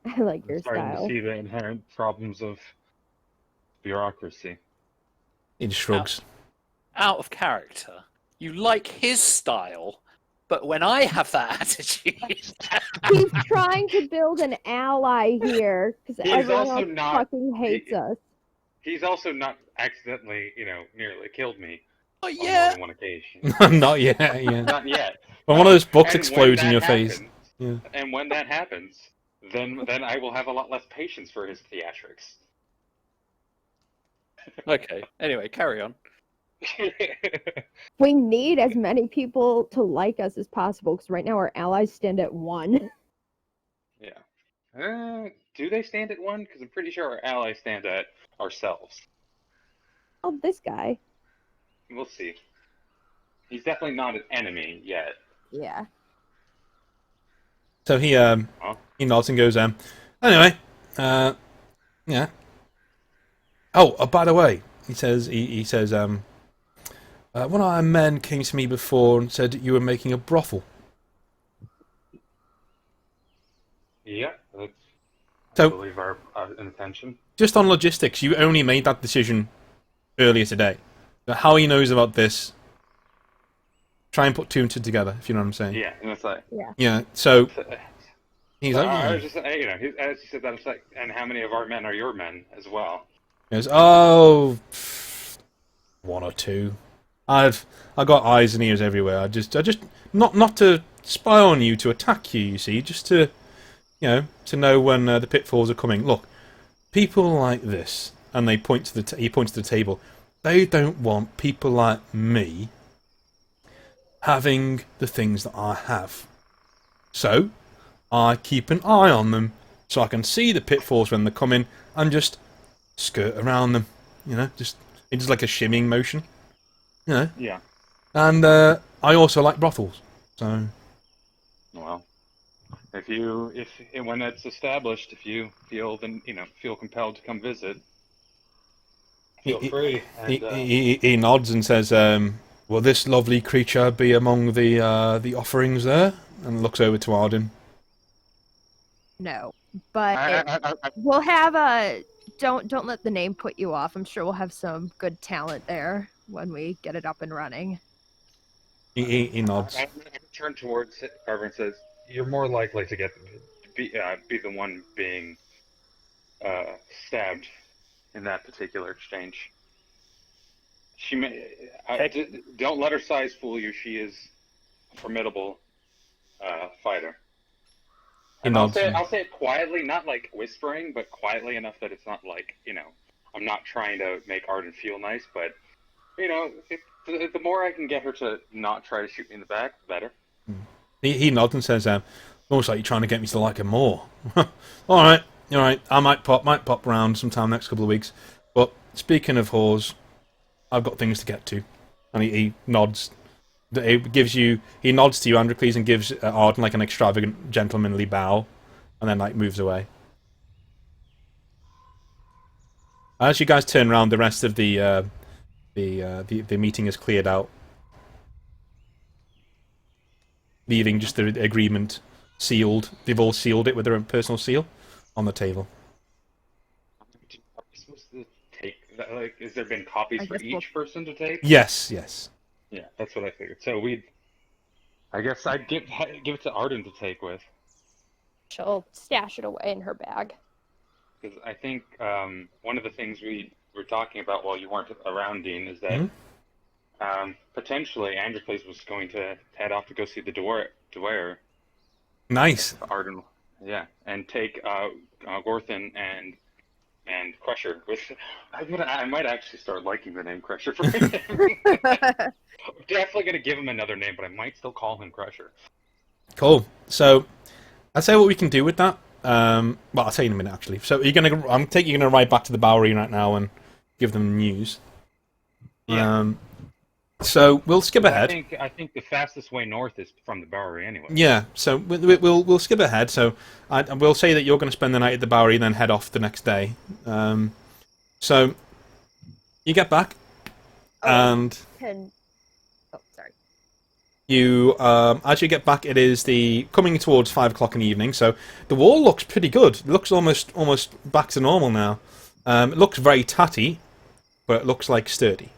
I like your Starting style. to see the inherent problems of bureaucracy. He just shrugs. Out of character. You like his style, but when I have that attitude... He's trying to build an ally here, because everyone also else not- fucking hates us. He's also not accidentally, nearly killed me Oh, on more yeah. than one occasion. Not yet, yeah. Not yet. When one of those books And explodes when in your that face. happens- Yeah. And when that happens, then I will have a lot less patience for his theatrics. Okay, anyway, carry on. We need as many people to like us as possible, because right now our allies stand at 1. Yeah. Do they stand at 1? Because I'm pretty sure our allies stand at ourselves. Oh, this guy. We'll see. He's definitely not an enemy yet. Yeah. So he nods and goes, anyway, yeah. Oh, by the way, he says, one of our men came to me before and said that you were making a brothel. Yeah, that's, So- I believe our intention. Just on logistics, you only made that decision earlier today. So how he knows about this, try and put two and two together, if you know what I'm saying. Yeah, and it's like... Yeah, so he's So like, I was just, as you said that, it's like, and how many of our men are your men as well? he goes, oh, one or two. I got eyes and ears everywhere. I just not to spy on you, to attack you. You see, just to to know when the pitfalls are coming. Look, people like this, and they point to he points to the table. They don't want people like me having the things that I have. So I keep an eye on them, so I can see the pitfalls when they're coming, and just skirt around them. Just it's like a shimmying motion. Yeah. And I also like brothels. So Well, if when it's established, if you feel feel compelled to come visit, feel free. And, he nods and says, "Will this lovely creature be among the offerings there?" And looks over to Arden. No, but we'll have a. Don't let the name put you off. I'm sure we'll have some good talent there when we get it up and running. He nods. I turn towards Carver and says, "You're more likely to be the one being stabbed in that particular exchange. She don't let her size fool you. She is a formidable fighter. And I'll say it quietly, not like whispering, but quietly enough that it's not like, I'm not trying to make Arden feel nice, but, the more I can get her to not try to shoot me in the back, the better. He nods and says, almost like you're trying to get me to like him more. All right. I might pop round sometime next couple of weeks. But speaking of whores, I've got things to get to. And he nods. He nods to you, Androcles, and gives Arden like an extravagant, gentlemanly bow, and then like moves away. As you guys turn around, the rest of the meeting is cleared out, leaving just the agreement sealed. They've all sealed it with their own personal seal on the table. Are we supposed to take that? Like, has there been copies for each person to take? Yes. Yeah, that's what I figured. So I guess I'd give it to Arden to take with. She'll stash it away in her bag. Because I think one of the things we were talking about while you weren't around, Dean, is that potentially Androcles was going to head off to go see the Dwyer. Nice. Arden, yeah, and take Gorthan and Crusher. I might actually start liking the name Crusher for him. Definitely gonna give him another name, but I might still call him Crusher. Cool. So I'll say what we can do with that. Well, I'll tell you in a minute, actually. So I'm gonna ride back to the Bowery right now and give them the news. Yeah. So we'll skip ahead. I think the fastest way north is from the Bowery anyway. Yeah. So we'll skip ahead. So we'll say that you're going to spend the night at the Bowery, then head off the next day. So you get back, and sorry. you as you get back, it is coming towards 5 o'clock in the evening. So the wall looks pretty good. It looks almost back to normal now. It looks very tatty, but it looks like sturdy.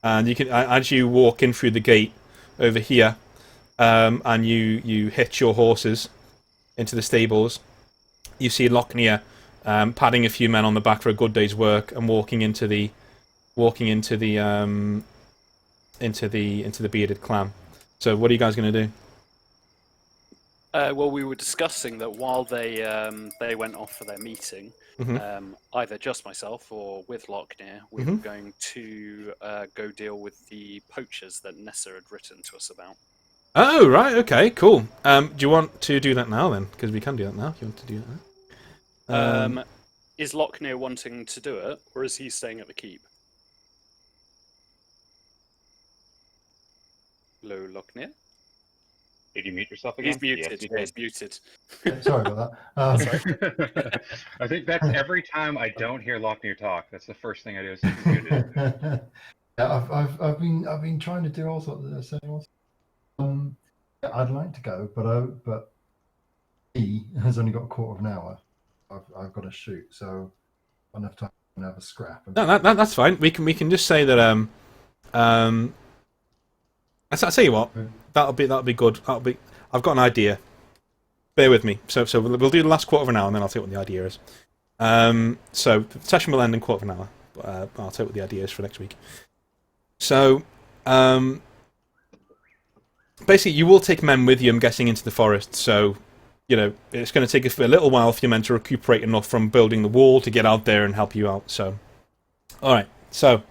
And you can, as you walk in through the gate over here, and you hitch your horses into the stables, you see Lochner patting a few men on the back for a good day's work and walking into the bearded clan. So what are you guys going to do? Well, we were discussing that while they went off for their meeting, either just myself or with Lochner, we were going to go deal with the poachers that Nessa had written to us about. Oh, right, okay, cool. Do you want to do that now, then? Because we can do that now, if you want to do that now. Is Lochner wanting to do it, or is he staying at the keep? Hello, Lochner? Did you mute yourself again? He's muted. Yes, he's muted. Sorry about that. I think that's every time I don't hear Lochner talk. That's the first thing I do is he's muted. Yeah, I've been trying to do all sorts of things. Yeah, I'd like to go, but he has only got a quarter of an hour. I've got to shoot, so enough time to have a scrap. No, that's fine. We can just say that. I'll tell you what. That'll be good. I've got an idea. Bear with me. So we'll do the last quarter of an hour, and then I'll tell you what the idea is. So the session will end in quarter of an hour. But I'll tell you what the idea is for next week. So, basically, you will take men with you, I'm guessing, into the forest. So, it's going to take a little while for your men to recuperate enough from building the wall to get out there and help you out. So, all right. So,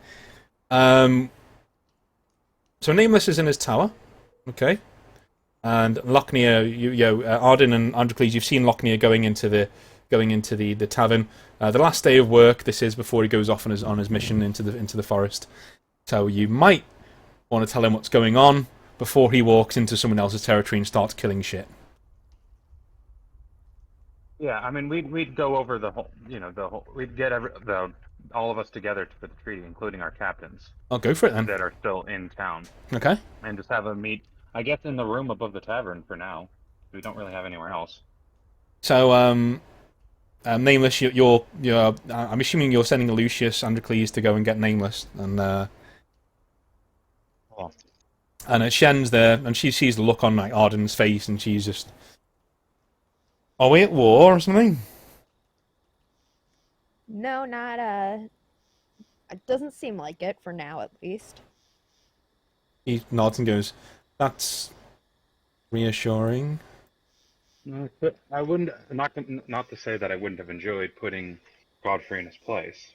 Nameless is in his tower. Okay. And Lochner, Arden and Androcles, you've seen Lochner going into the tavern. The last day of work. This is before he goes off on his mission into the forest. So you might want to tell him what's going on before he walks into someone else's territory and starts killing shit. Yeah, I mean, we'd go over the whole, we'd get all of us together for the treaty, including our captains. I'll go for it then. That are still in town. Okay. And just have a meet, I guess, in the room above the tavern for now. We don't really have anywhere else. So, Nameless, you're I'm assuming you're sending Lucius Androcles to go and get Nameless, and Shen's there, and she sees the look on like Arden's face, and she's just, are we at war or something? No, not it doesn't seem like it for now at least. He nods and goes, "That's reassuring." No, but I wouldn't. Not to say that I wouldn't have enjoyed putting Godfrey in his place.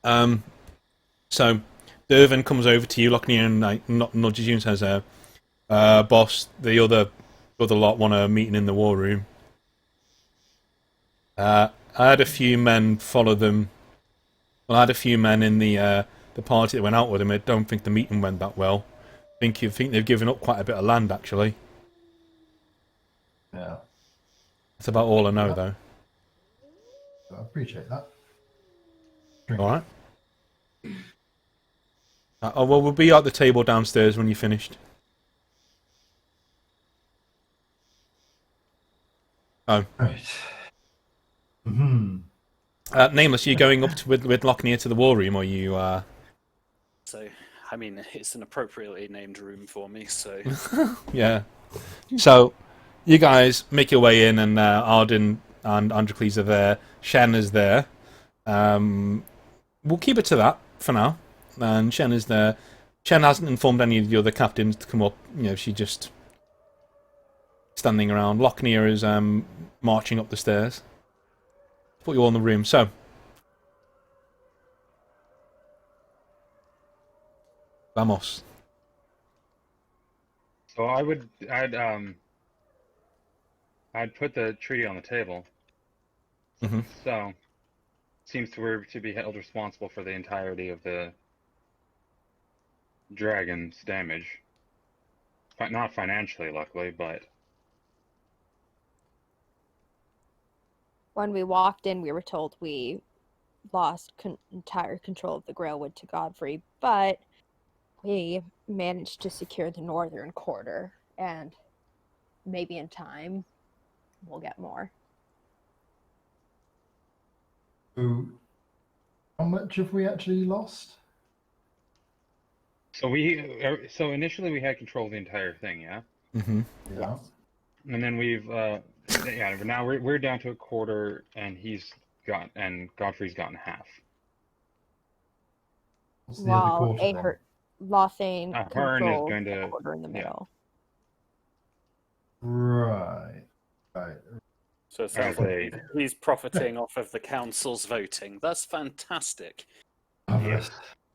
So Dervin comes over to you, Lockney, and like, nudges you and says, "Boss, the other lot want a meeting in the war room. I had a few men follow them. Well, I had a few men in the party that went out with him. I don't think the meeting went that well. Think they've given up quite a bit of land, actually. Yeah, That's about all I know, Yeah. though. I appreciate that. Drink. All right. Well, we'll be at the table downstairs when you're finished. Oh, Right. Hmm. Nameless, are you going up with Lockney to the war room, or you? So, I mean, it's an appropriately named room for me, so... Yeah. So, you guys make your way in, and Arden and Androcles are there. Shen is there. We'll keep it to that for now. And Shen is there. Shen hasn't informed any of the other captains to come up. You know, she just standing around. Lockney is marching up the stairs. Put you all in the room. So, vamos. So I'd put the treaty on the table. Mhm. So seems to be held responsible for the entirety of the dragon's damage. Not financially, luckily, but When we walked in, we were told we lost entire control of the Grailwood to Godfrey, but we managed to secure the northern quarter, and maybe in time we'll get more. So, how much have we actually lost? so initially we had control of the entire thing, yeah. Mm-hmm. Yeah. And then now we're down to a quarter, and Godfrey's gotten half. What's the other While quarter then? Lothane Hearn is controls going the to quarter in the middle. Right. Right. So it sounds like he's profiting off of the council's voting. That's fantastic. Marvelous.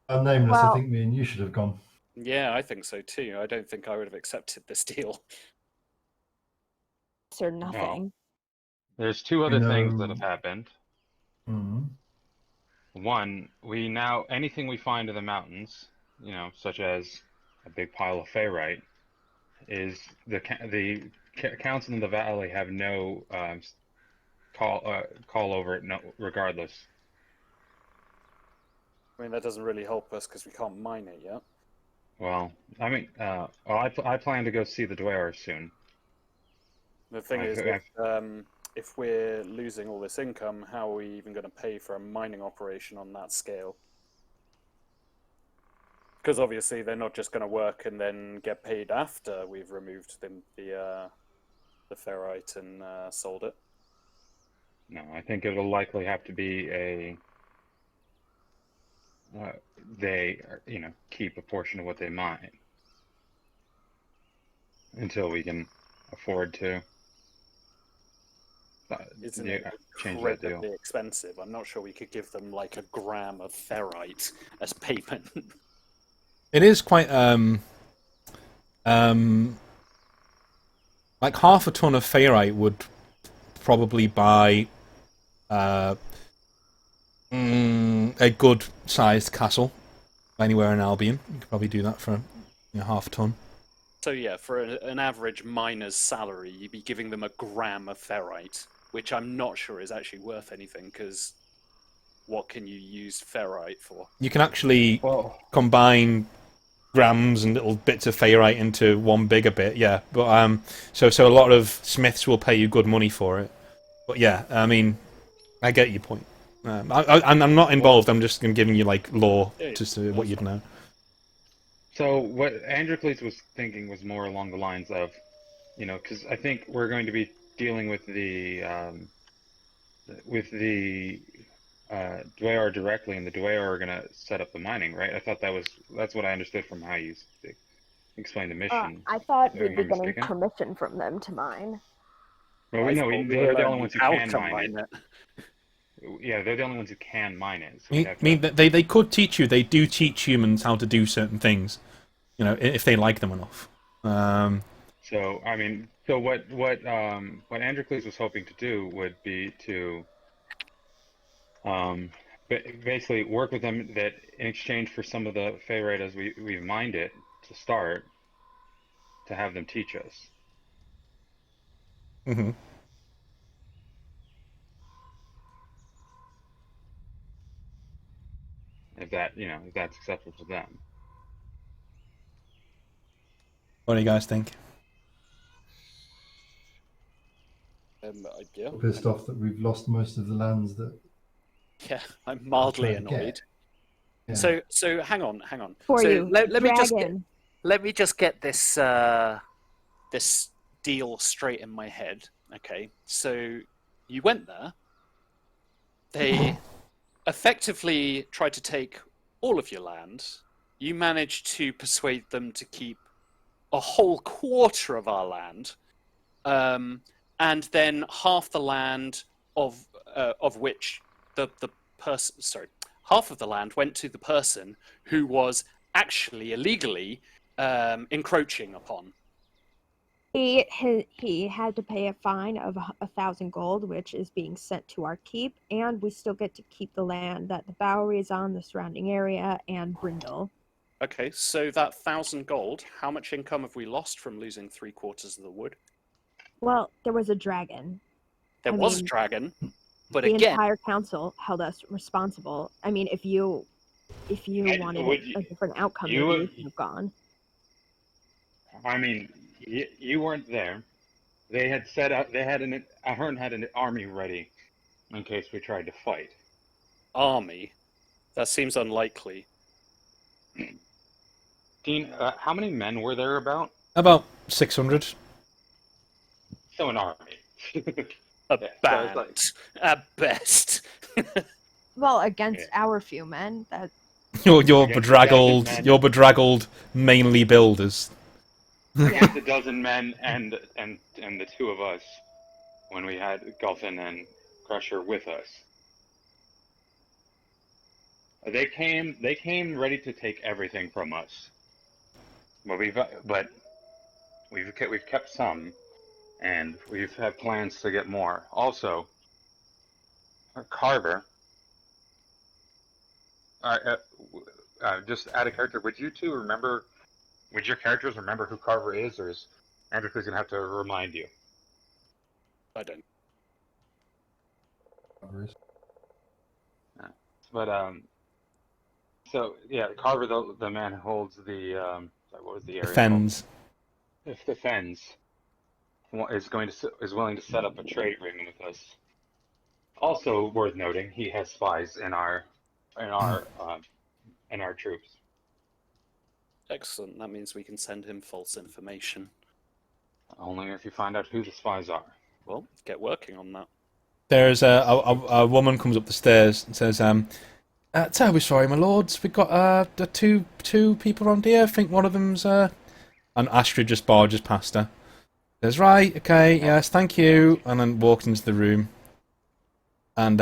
Nameless, I Well- think me and you should have gone. Yeah, I think so too. I don't think I would have accepted this deal. Or nothing. There's two other things that have happened. Mm. One, anything we find in the mountains, such as a big pile of ferrite, is the council in the valley have no call over it, regardless. I mean, that doesn't really help us because we can't mine it yet. Well, I mean, I plan to go see the Dweller soon. The thing is, if we're losing all this income, how are we even going to pay for a mining operation on that scale? Because obviously they're not just going to work and then get paid after we've removed the ferrite and sold it. No, I think it'll likely have to be they keep a portion of what they mine until we can afford to Isn't it change that deal. incredibly expensive? I'm not sure we could give them like a gram of ferrite as payment. It is quite like half a ton of ferrite would probably buy a good sized castle anywhere in Albion. You could probably do that for half a ton. So yeah, for an average miner's salary, you'd be giving them a gram of ferrite, which I'm not sure is actually worth anything, because what can you use ferrite for? You can actually combine grams and little bits of ferrite into one bigger bit, yeah. But so a lot of smiths will pay you good money for it. But yeah, I mean, I get your point. I'm not involved. I'm just giving you like lore to what you'd know. So what Androcles was thinking was more along the lines of, because I think we're going to be dealing with the with the Dwayar directly, and the Dwayar are gonna set up the mining, right? I thought that's what I understood from how you explained the mission. I thought Am we'd be I getting mistaken? permission from them to mine. Well, I we know thought we were they're the only learning ones who how can to mine it. it. Yeah, they're the only ones who can mine it. So I we have mean, to. they could teach you. They do teach humans how to do certain things, you know, if they like them enough. So I mean, so what Androcles was hoping to do would be to basically work with them that in exchange for some of the Feyright as we've mined it to start to have them teach us. Mm-hmm. If that if that's acceptable to them. What do you guys think? Yeah, Pissed off that we've lost most of the lands that. yeah, I'm mildly trying to get. annoyed. Yeah. So hang on. For so you, let me just dragon. let me just get this this deal straight in my head. Okay, so you went there. They effectively tried to take all of your land. You managed to persuade them to keep a whole quarter of our land, and then half the land of which the person, sorry, half of the land went to the person who was actually illegally encroaching upon. He had to pay a fine of 1,000 gold, which is being sent to our keep, and we still get to keep the land that the Bowery is on, the surrounding area, and Brindle. Okay, so that 1,000 gold, how much income have we lost from losing 3/4 of the wood? Well, there was a dragon. There was a dragon, but the again, entire council held us responsible. I mean, if you wanted a different outcome, maybe we could have gone. I mean, you weren't there. They had set up. Ahern had an army ready in case we tried to fight. army? That seems unlikely. Dean, how many men were there about? About 600. So an army. A Yeah, band, so it's at best. Well, against our few men, that Your Against a dozen men. bedraggled mainly builders. Against a dozen men and the two of us when we had Gulfin and Crusher with us. They came ready to take everything from us. But we've kept some, and we've had plans to get more. Also, Carver. Just add a character. Would you two remember? Would your characters remember who Carver is, or is Andrew gonna have to remind you? I don't. But so yeah, Carver, the man who holds the what was the area? Fens. Called? The Fens is willing to set up a trade agreement with us. Also worth noting, he has spies in our troops. Excellent. That means we can send him false information. Only if you find out who the spies are. Well, get working on that. There's a woman comes up the stairs and says, terribly sorry, my lords. We've got two people around here. I think one of them's and Astrid just barges past her. Says, right, okay, yes, thank you, and then walks into the room. And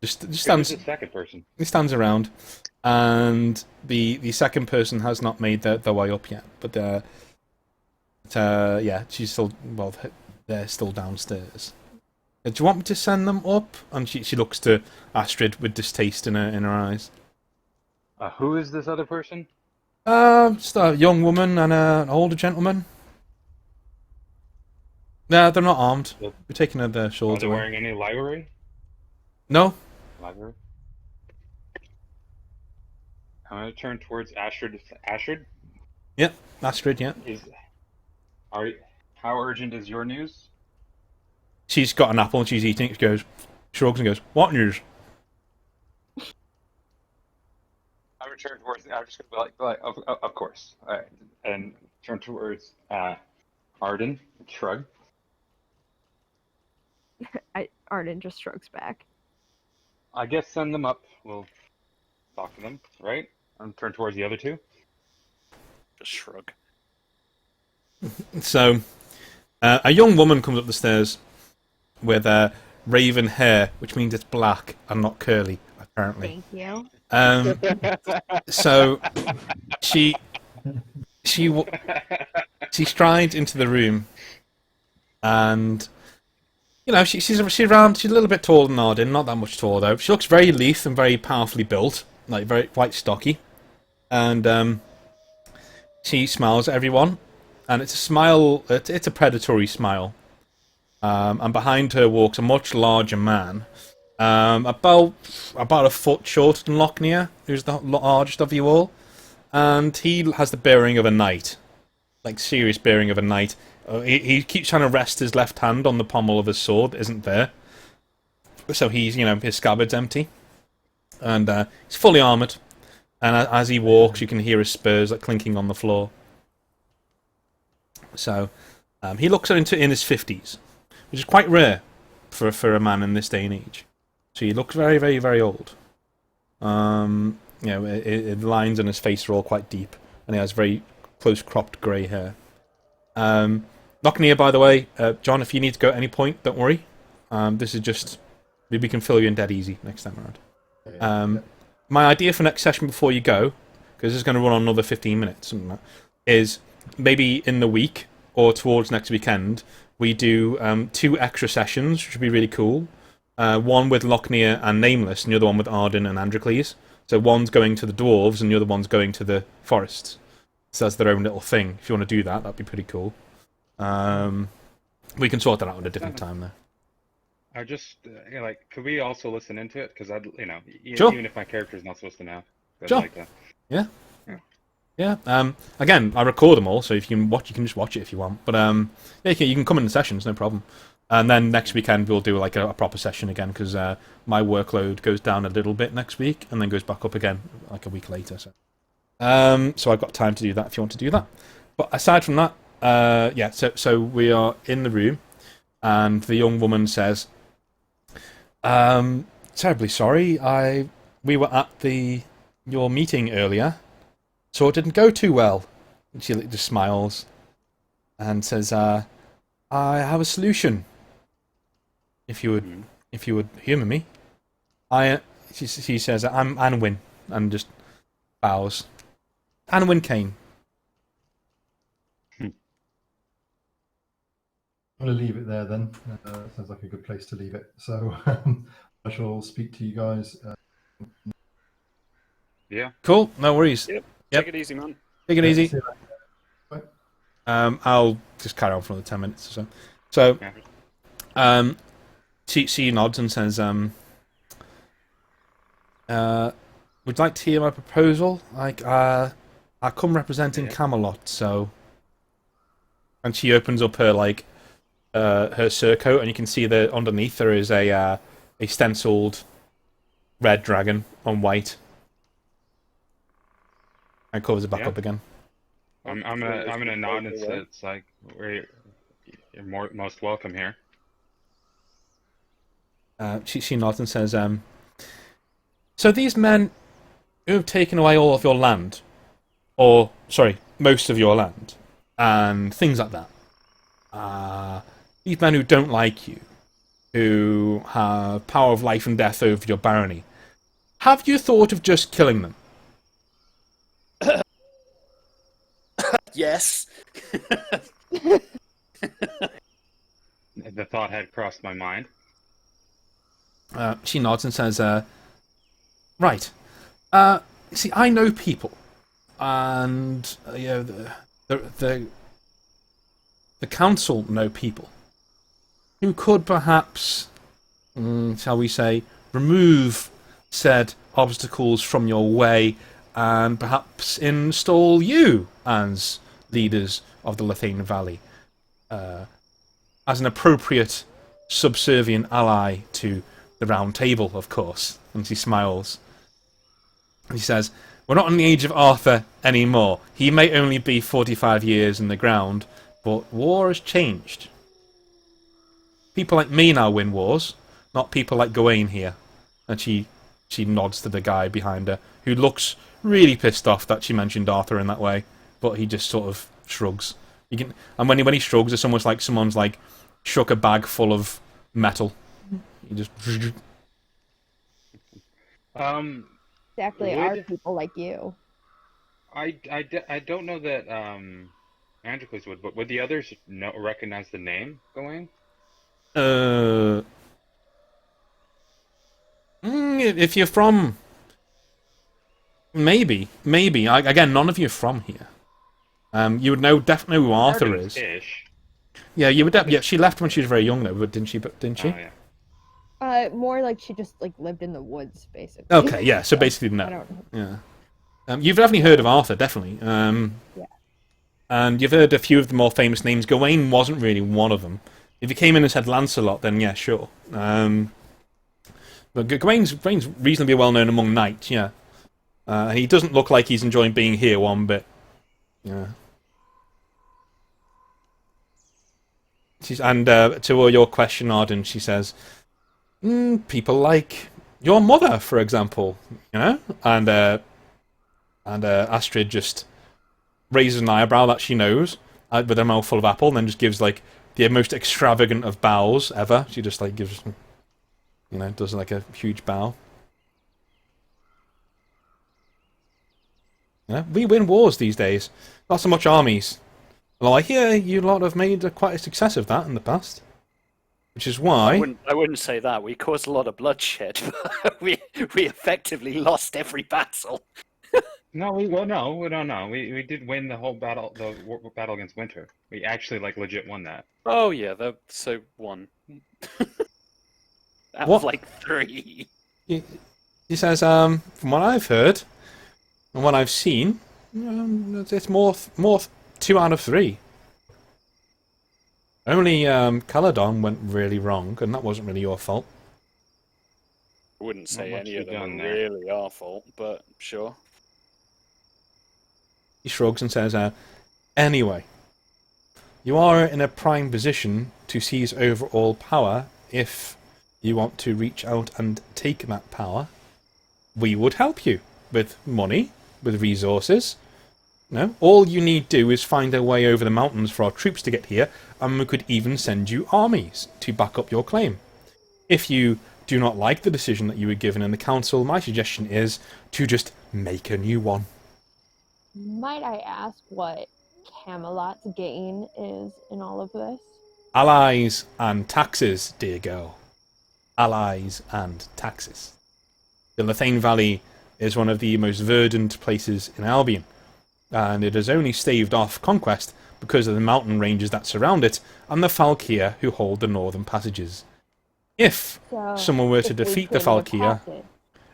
just stands. Who's the second person? He stands around, and the second person has not made their way up yet. But yeah, she's still they're still downstairs. Do you want me to send them up? And she looks to Astrid with distaste in her eyes. Who is this other person? Just a young woman and an older gentleman. No, they're not armed. We're taking their Are swords they away. wearing any library? No. Library. I'm gonna turn towards Astrid. Astrid? Yep, Astrid. Yeah. How urgent is your news? She's got an apple and she's eating it. She shrugs and goes, "What news?" I would turn towards. I'm just gonna be like of course, and turn towards Arden. Shrug. Arden just shrugs back. I guess send them up. We'll talk to them, right? And turn towards the other two. Just shrug. So, a young woman comes up the stairs with raven hair, which means it's black and not curly, apparently. Thank you. So she strides into the room, and she's around. She's a little bit taller than Arden, not that much taller though. She looks very lithe and very powerfully built, like very quite stocky, and she smiles at everyone, and it's a smile. It's a predatory smile. And behind her walks a much larger man, about a foot shorter than Lochner, who's the largest of you all, and he has the bearing of a knight, like serious bearing of a knight. He keeps trying to rest his left hand on the pommel of his sword that isn't there, so he's his scabbard's empty, and he's fully armoured, and as he walks, you can hear his spurs like clinking on the floor. So he looks in his 50s. Which is quite rare for a man in this day and age. So he looks very, very, very old. The lines on his face are all quite deep, and he has very close cropped grey hair. Lochner, by the way, John, if you need to go at any point, don't worry. This is just we can fill you in dead easy next time around. My idea for next session before you go, because this is going to run on another 15 minutes, something like that, is maybe in the week or towards next weekend. We do 2 extra sessions, which would be really cool. One with Lochner and Nameless, and the other one with Arden and Androcles. So one's going to the dwarves, and the other one's going to the forests. So that's their own little thing. If you want to do that, that'd be pretty cool. We can sort that out at a different time, though. I just could we also listen into it? Because Sure. even if my character is not supposed to know, I'd Sure. like to. Yeah. Again, I record them all, so if you can watch, you can just watch it if you want. But you can come in the sessions, no problem. And then next weekend we'll do like a proper session again, because my workload goes down a little bit next week, and then goes back up again like a week later. So I've got time to do that if you want to do that. But aside from that, so we are in the room, and the young woman says, "Terribly sorry. We were at your meeting earlier. So it didn't go too well." And she just smiles and says, "I have a solution. If you would humour me." She says, "I'm Anwin," and just bows. Anwin Kane. I'm going to leave it there then. Sounds like a good place to leave it. So I shall speak to you guys. Yeah. Cool. No worries. Yep. Yep. Take it easy, man. Take it easy. See you later. Bye. I'll just carry on for another 10 minutes or so. So, she nods and says, "Would you like to hear my proposal? I come representing Camelot, so..." And she opens up her her surcoat, and you can see that underneath there is a stenciled red dragon on white, and covers it back up again. I'm gonna nod and say it's like you're most welcome here. She nods and says, "So these men who have taken away all of your land, or sorry, most of your land, and things like that. These men who don't like you, who have power of life and death over your barony, have you thought of just killing them?" Yes. The thought had crossed my mind. She nods and says, "Right. See, I know people, and the council know people who could perhaps, shall we say, remove said obstacles from your way, and perhaps install you as leaders of the Lithane Valley, as an appropriate subservient ally to the Round Table, of course." And she smiles. And she says, "We're not in the age of Arthur anymore. He may only be 45 years in the ground, but war has changed." People like me now win wars, not people like Gawain here. And she nods to the guy behind her, who looks really pissed off that she mentioned Arthur in that way, but he just sort of shrugs. And when he shrugs, it's almost like someone's like shook a bag full of metal. He just. Exactly, are people like you? I don't know that Androcles would, but would the others recognize the name Gawain? If you're from, maybe. Again, none of you are from here. You would definitely know who Arthur is. Ish. Yeah, you would. Yeah, she left when she was very young, though, didn't she? Oh, yeah. More like she just lived in the woods, basically. Okay, yeah. So basically, no. I don't know. Yeah. You've definitely heard of Arthur, definitely. Yeah. And you've heard a few of the more famous names. Gawain wasn't really one of them. If you came in and said Lancelot, then yeah, sure. But Gawain's reasonably well known among knights, yeah. And he doesn't look like he's enjoying being here one bit. Yeah. To your question, Arden, she says, people like your mother, for example, you know? And Astrid just raises an eyebrow that she knows, with a mouthful of apple, and then just gives, like, the most extravagant of bows ever. She just, like, gives, you know, does, like, a huge bow. Yeah, we win wars these days. Not so much armies. Although I hear you lot have made quite a success of that in the past. Which is why... I wouldn't say that. We caused a lot of bloodshed, but we effectively lost every battle. No, we did win the whole battle, the battle against Winter. We actually, like, legit won that. Oh, yeah, so one. Out What? of, like, 3. He says, from what I've heard, and what I've seen, it's more 2 out of 3. Only Caladon went really wrong, and that wasn't really your fault. I wouldn't say Not much any of to them done are there. really our fault, but sure. He shrugs and says, anyway, you are in a prime position to seize over all power if you want to reach out and take that power. We would help you with money, with resources. No, all you need do is find a way over the mountains for our troops to get here, and we could even send you armies to back up your claim. If you do not like the decision that you were given in the council, my suggestion is to just make a new one. Might I ask what Camelot's gain is in all of this? Allies and taxes, dear girl. Allies and taxes. The Lethane Valley is one of the most verdant places in Albion, and it has only staved off conquest because of the mountain ranges that surround it and the Falkeer who hold the northern passages. If So, someone were to if we defeat the gain Falkeer, passage-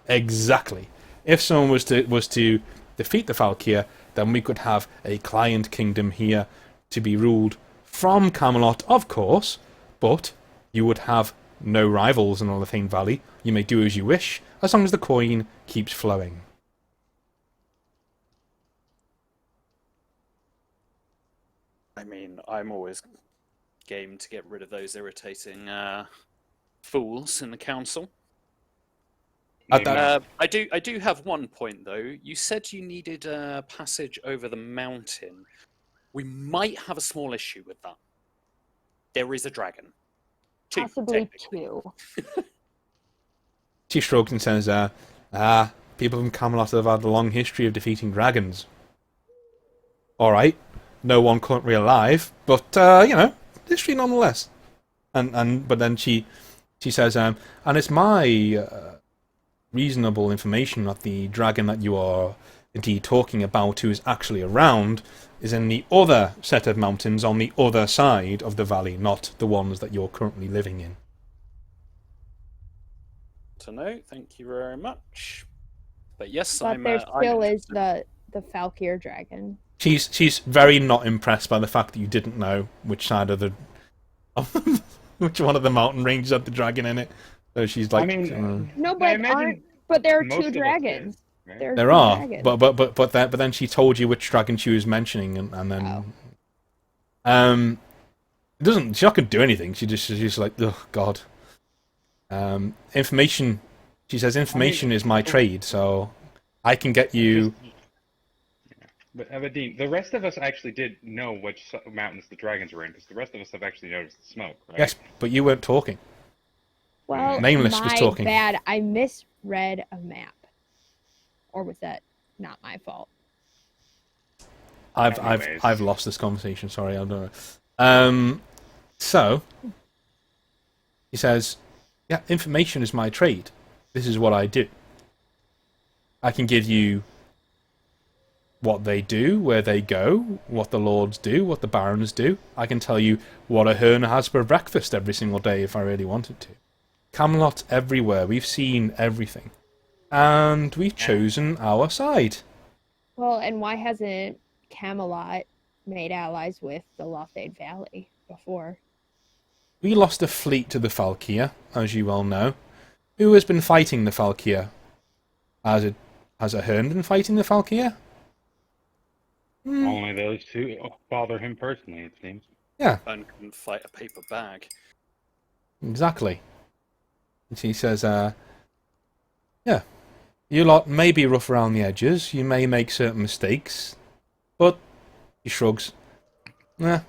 exactly. If someone was to defeat the Falkeer, then we could have a client kingdom here to be ruled from Camelot, of course, but you would have no rivals in the Lethane Valley. You may do as you wish, as long as the coin keeps flowing. I mean, I'm always game to get rid of those irritating fools in the council. At that- I do have one point though. You said you needed a passage over the mountain. We might have a small issue with that. There is a dragon. possibly Technically. 2. She shrugs and says, people from Camelot have had a long history of defeating dragons. Alright, no one currently alive, but, you know, history nonetheless. But then she says, and it's my reasonable information that the dragon that you are indeed talking about, who is actually around, is in the other set of mountains on the other side of the valley, not the ones that you're currently living in. To know, thank you very much. But yes, But I'm. there I'm still is interested. the Falkeer dragon. She's very not impressed by the fact that you didn't know which side of the which one of the mountain ranges had the dragon in it. So she's like, I mean, No, I but imagine there are most 2 of us did, dragons. right? There there two are, dragons. but then she told you which dragon she was mentioning, and then It doesn't. She's not going to do anything. She's just like, oh god. Information. She says information is my trade, so I can get you. But Dean, the rest of us actually did know which mountains the dragons were in, because the rest of us have actually noticed the smoke, right? Yes, but you weren't talking. Well, Nameless was my talking. bad. I misread a map. Or was that not my fault? Anyways. I've lost this conversation. Sorry, I don't know. So he says, "Yeah, information is my trade. This is what I do. I can give you what they do, where they go, what the lords do, what the barons do. I can tell you what a Herner has for breakfast every single day if I really wanted to. Camelot everywhere. We've seen everything, and we've chosen our side." Well, and why hasn't Camelot made allies with the Lothade Valley before? We lost a fleet to the Falkeer, as you well know. Who has been fighting the Falkeer? Has a Hern been fighting the Falkeer? Only those two bother him personally, it seems. Yeah, And couldn't fight a paper bag. exactly. And she says, yeah, you lot may be rough around the edges, you may make certain mistakes, but he shrugs. Nah,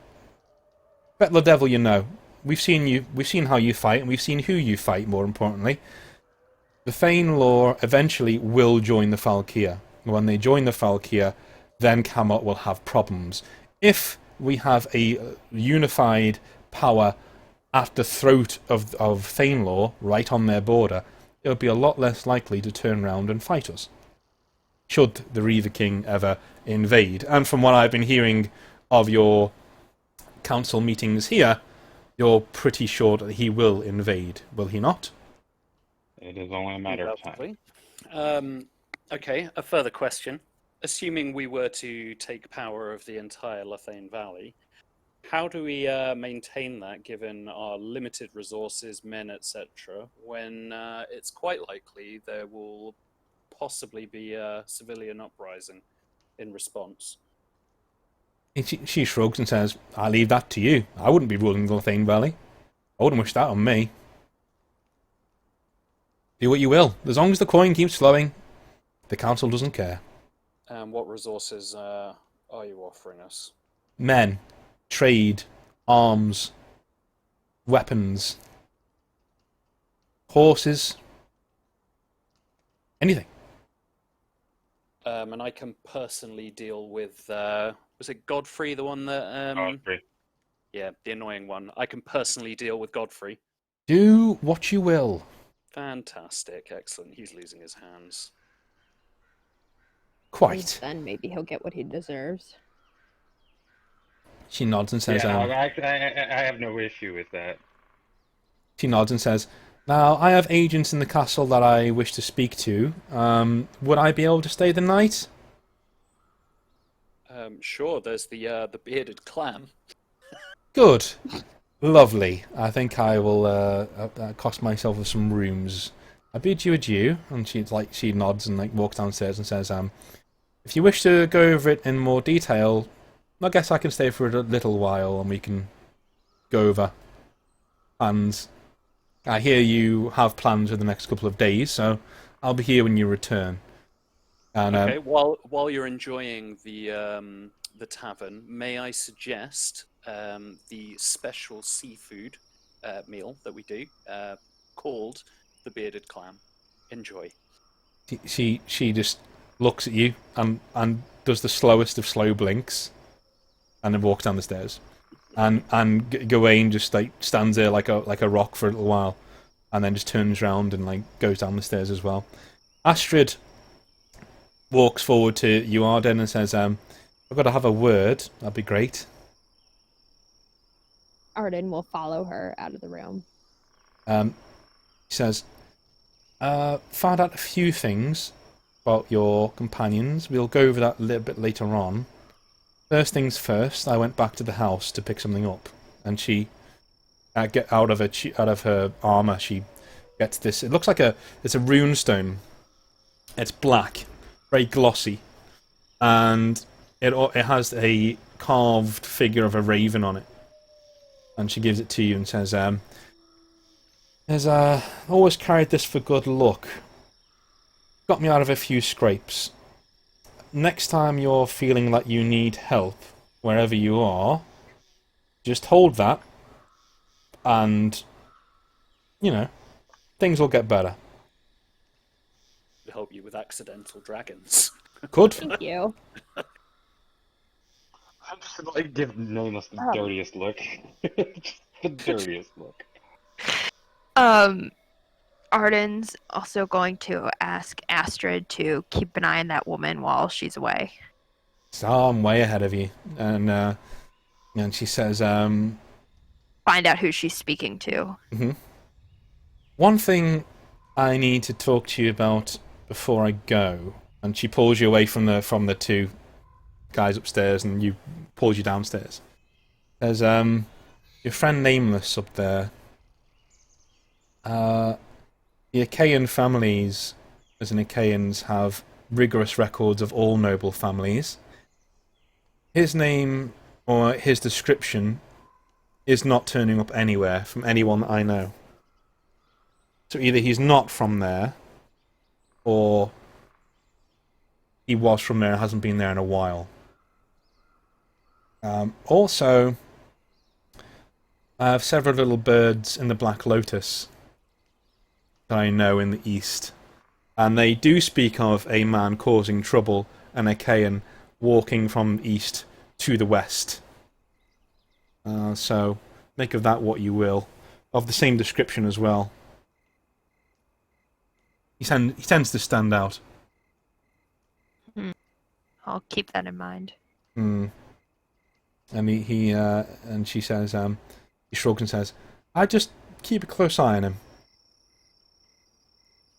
bet the devil you know. We've seen how you fight, and we've seen who you fight, more importantly. The Thane Law eventually will join the Falkeer. When they join the Falkeer, then Camelot will have problems. If we have a unified power at the throat of Thane Law, right on their border, it would be a lot less likely to turn around and fight us, should the Reaver King ever invade. And from what I've been hearing of your council meetings here, you're pretty sure that he will invade, will he not? It is only a matter of time. Undoubtedly. Okay, a further question. Assuming we were to take power of the entire Lothane Valley, how do we maintain that given our limited resources, men, etc., when it's quite likely there will possibly be a civilian uprising in response? She shrugs and says, "I leave that to you. I wouldn't be ruling the Lothane Valley. I wouldn't wish that on me. Do what you will. As long as the coin keeps flowing, the council doesn't care." What resources are you offering us? Men, trade, arms, weapons, horses, anything. And I can personally deal with, was it Godfrey, the one that... Godfrey. Yeah, the annoying one. I can personally deal with Godfrey. Do what you will. Fantastic, excellent. He's losing his hands. Quite. Then maybe he'll get what he deserves. She nods and says, I have no issue with that. She nods and says, "Now, I have agents in the castle that I wish to speak to. Would I be able to stay the night?" Sure, there's the bearded clam. Good. Lovely. I think I will cost myself with some rooms. I bid you adieu. And she nods and walks downstairs and says, "If you wish to go over it in more detail, I guess I can stay for a little while and we can go over. And I hear you have plans for the next couple of days, so I'll be here when you return." And Okay, while you're enjoying the tavern, may I suggest the special seafood meal that we do, called the bearded clam. Enjoy. she just looks at you and does the slowest of slow blinks, and then walks down the stairs. And Gawain just stands there like a rock for a little while, and then just turns around and goes down the stairs as well. Astrid walks forward to you, Arden, and says, "I've got to have a word. That'd be great." Arden will follow her out of the room. He says, "Found out a few things about your companions. We'll go over that a little bit later on. First things first, I went back to the house to pick something up, and she get out of her armor. She gets this. It looks like it's a rune stone. It's black, very glossy, and it has a carved figure of a raven on it. and she gives it to you and says, "Has always carried this for good luck. Got me out of a few scrapes. Next time you're feeling like you need help, wherever you are, just hold that, and things will get better." To help you with accidental dragons. Good. Thank you. I'm just like give Nameless the dirtiest look. Just the dirtiest look. Arden's also going to ask Astrid to keep an eye on that woman while she's away. So I'm way ahead of you, and she says, Find out who she's speaking to. "One thing I need to talk to you about before I go." And she pulls you away from the two guys upstairs, and pulls you downstairs. There's your friend Nameless up there. The Achaean families, as in Achaeans, have rigorous records of all noble families. His name or his description is not turning up anywhere from anyone that I know. So either he's not from there, or he was from there and hasn't been there in a while. Also, I have several little birds in the Black Lotus that I know in the east, and they do speak of a man causing trouble, an Achaean, walking from east to the west. So make of that what you will. Of the same description as well. He tends to stand out. I'll keep that in mind. And and she says, he shrugs and says, "I just keep a close eye on him."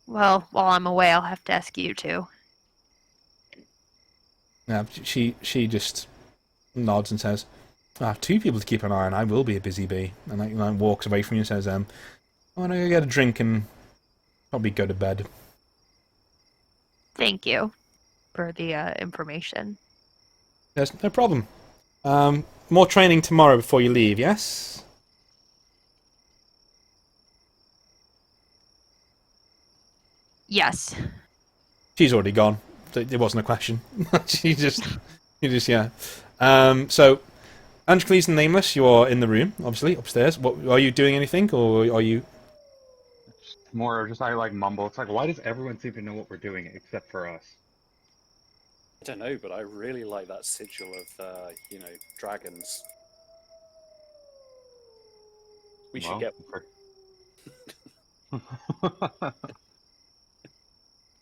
Well, while I'm away, I'll have to ask you to. Yeah, she just nods and says, "I have two people to keep an eye on. I will be a busy bee." And like walks away from you and says, "I want to go get a drink and probably go to bed." Thank you for the information. Yes, no problem. More training tomorrow before you leave, yes? Yes. She's already gone. It wasn't a question. You just, yeah. So, Angeles and Nameless, you are in the room, obviously, upstairs. What, are you doing anything, or are you... More just I like mumble. It's like, why does everyone seem to know what we're doing except for us? I don't know, but I really like that sigil of, dragons. We should get...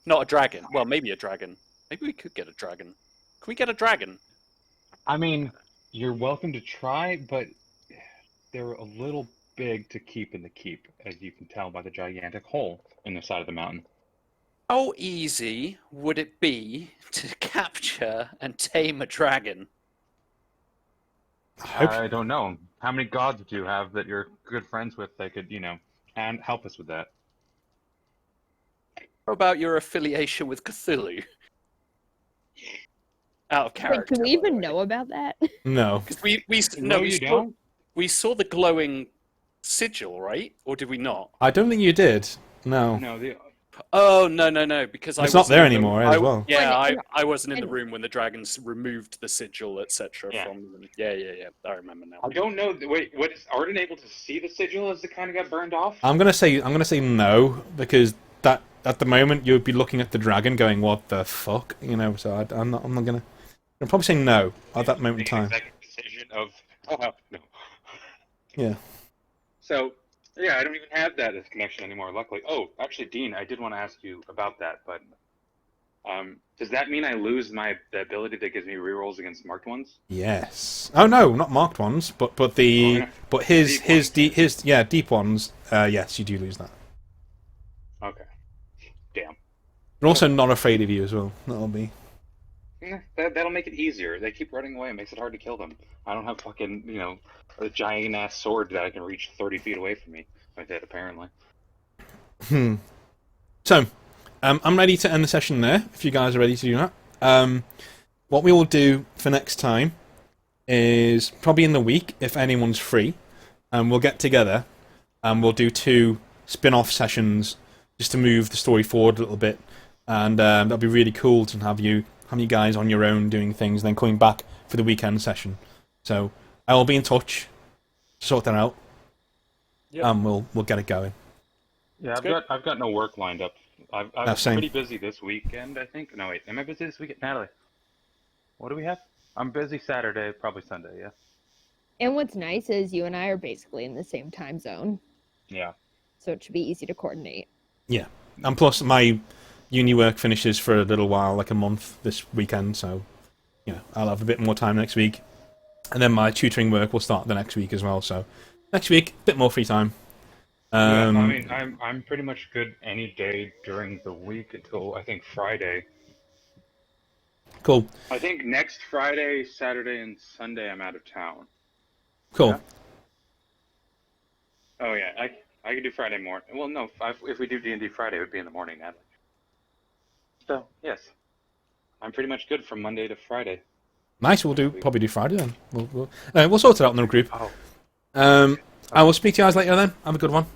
Not a dragon. Well, maybe a dragon. Maybe we could get a dragon. Can we get a dragon? I mean, you're welcome to try, but they're a little big to keep in the keep, as you can tell by the gigantic hole in the side of the mountain. How easy would it be to capture and tame a dragon? I don't know. How many gods do you have that you're good friends with that could, and help us with that? How about your affiliation with Cthulhu? Out of character. Wait, do we even know about that? No. Because we saw the glowing sigil, right? Or did we not? I don't think you did. No. No, Oh no! Because It's not there anymore as well. Yeah, I wasn't in the room when the dragons removed the sigil, etc. Yeah. From them. Yeah. I remember now. I don't know. Wait, what is Arden able to see the sigil as it kind of got burned off? I'm gonna say no, because that at the moment you would be looking at the dragon going, "What the fuck?" So I'm not gonna. I'm probably saying no at that moment in time. Executive decision of no. Yeah. So yeah, I don't even have that as connection anymore. Luckily. Oh, actually, Dean, I did want to ask you about that, but does that mean I lose the ability that gives me rerolls against marked ones? Yes. Oh no, not marked ones, but his deep ones. Yes, you do lose that. Okay. Damn. They're also not afraid of you as well. That'll be. Yeah, that'll make it easier. They keep running away. It makes it hard to kill them. I don't have fucking, a giant-ass sword that I can reach 30 feet away from me. With it, apparently. So, I'm ready to end the session there, if you guys are ready to do that. What we will do for next time is, probably in the week, if anyone's free, and we'll get together and we'll do 2 spin-off sessions just to move the story forward a little bit. And that'll be really cool to have you guys on your own doing things, and then coming back for the weekend session. So I will be in touch, sort that out, and we'll get it going. Yeah, I've got no work lined up. I'm Same. pretty busy this weekend, I think. No, wait, am I busy this weekend? Natalie, what do we have? I'm busy Saturday, probably Sunday, yeah. And what's nice is you and I are basically in the same time zone, Yeah. so it should be easy to coordinate. Yeah, and plus my uni work finishes for a little while, like a month this weekend, so I'll have a bit more time next week, and then my tutoring work will start the next week as well. So next week, a bit more free time. Yeah, I mean, I'm pretty much good any day during the week until I think Friday. Cool. I think next Friday, Saturday, and Sunday I'm out of town. Cool. Yeah? Oh yeah, I could do Friday morning. Well, no, if we do D&D Friday, it would be in the morning, Natalie. So yes, I'm pretty much good from Monday to Friday. Nice. We'll probably do Friday then. We'll sort it out in the group. Oh. I will speak to you guys later then. Have a good one.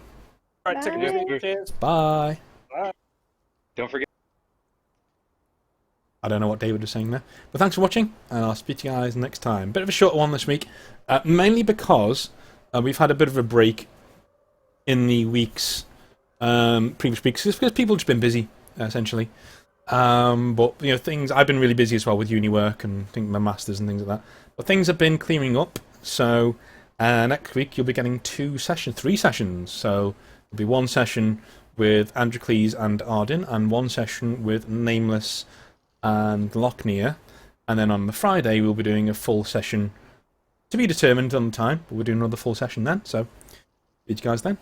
All right, take it easy. Cheers. Bye. Don't forget. I don't know what David was saying there, but thanks for watching, and I'll speak to you guys next time. Bit of a shorter one this week, mainly because we've had a bit of a break in the previous weeks, just because people have just been busy, essentially. But things, I've been really busy as well with uni work and my masters and things like that. But things have been clearing up, so next week you'll be getting 3 sessions. So there'll be 1 session with Androcles and Arden, and 1 session with Nameless and Lochnia, and then on the Friday we'll be doing a full session to be determined on the time, but we're doing another full session then. So, see you guys then.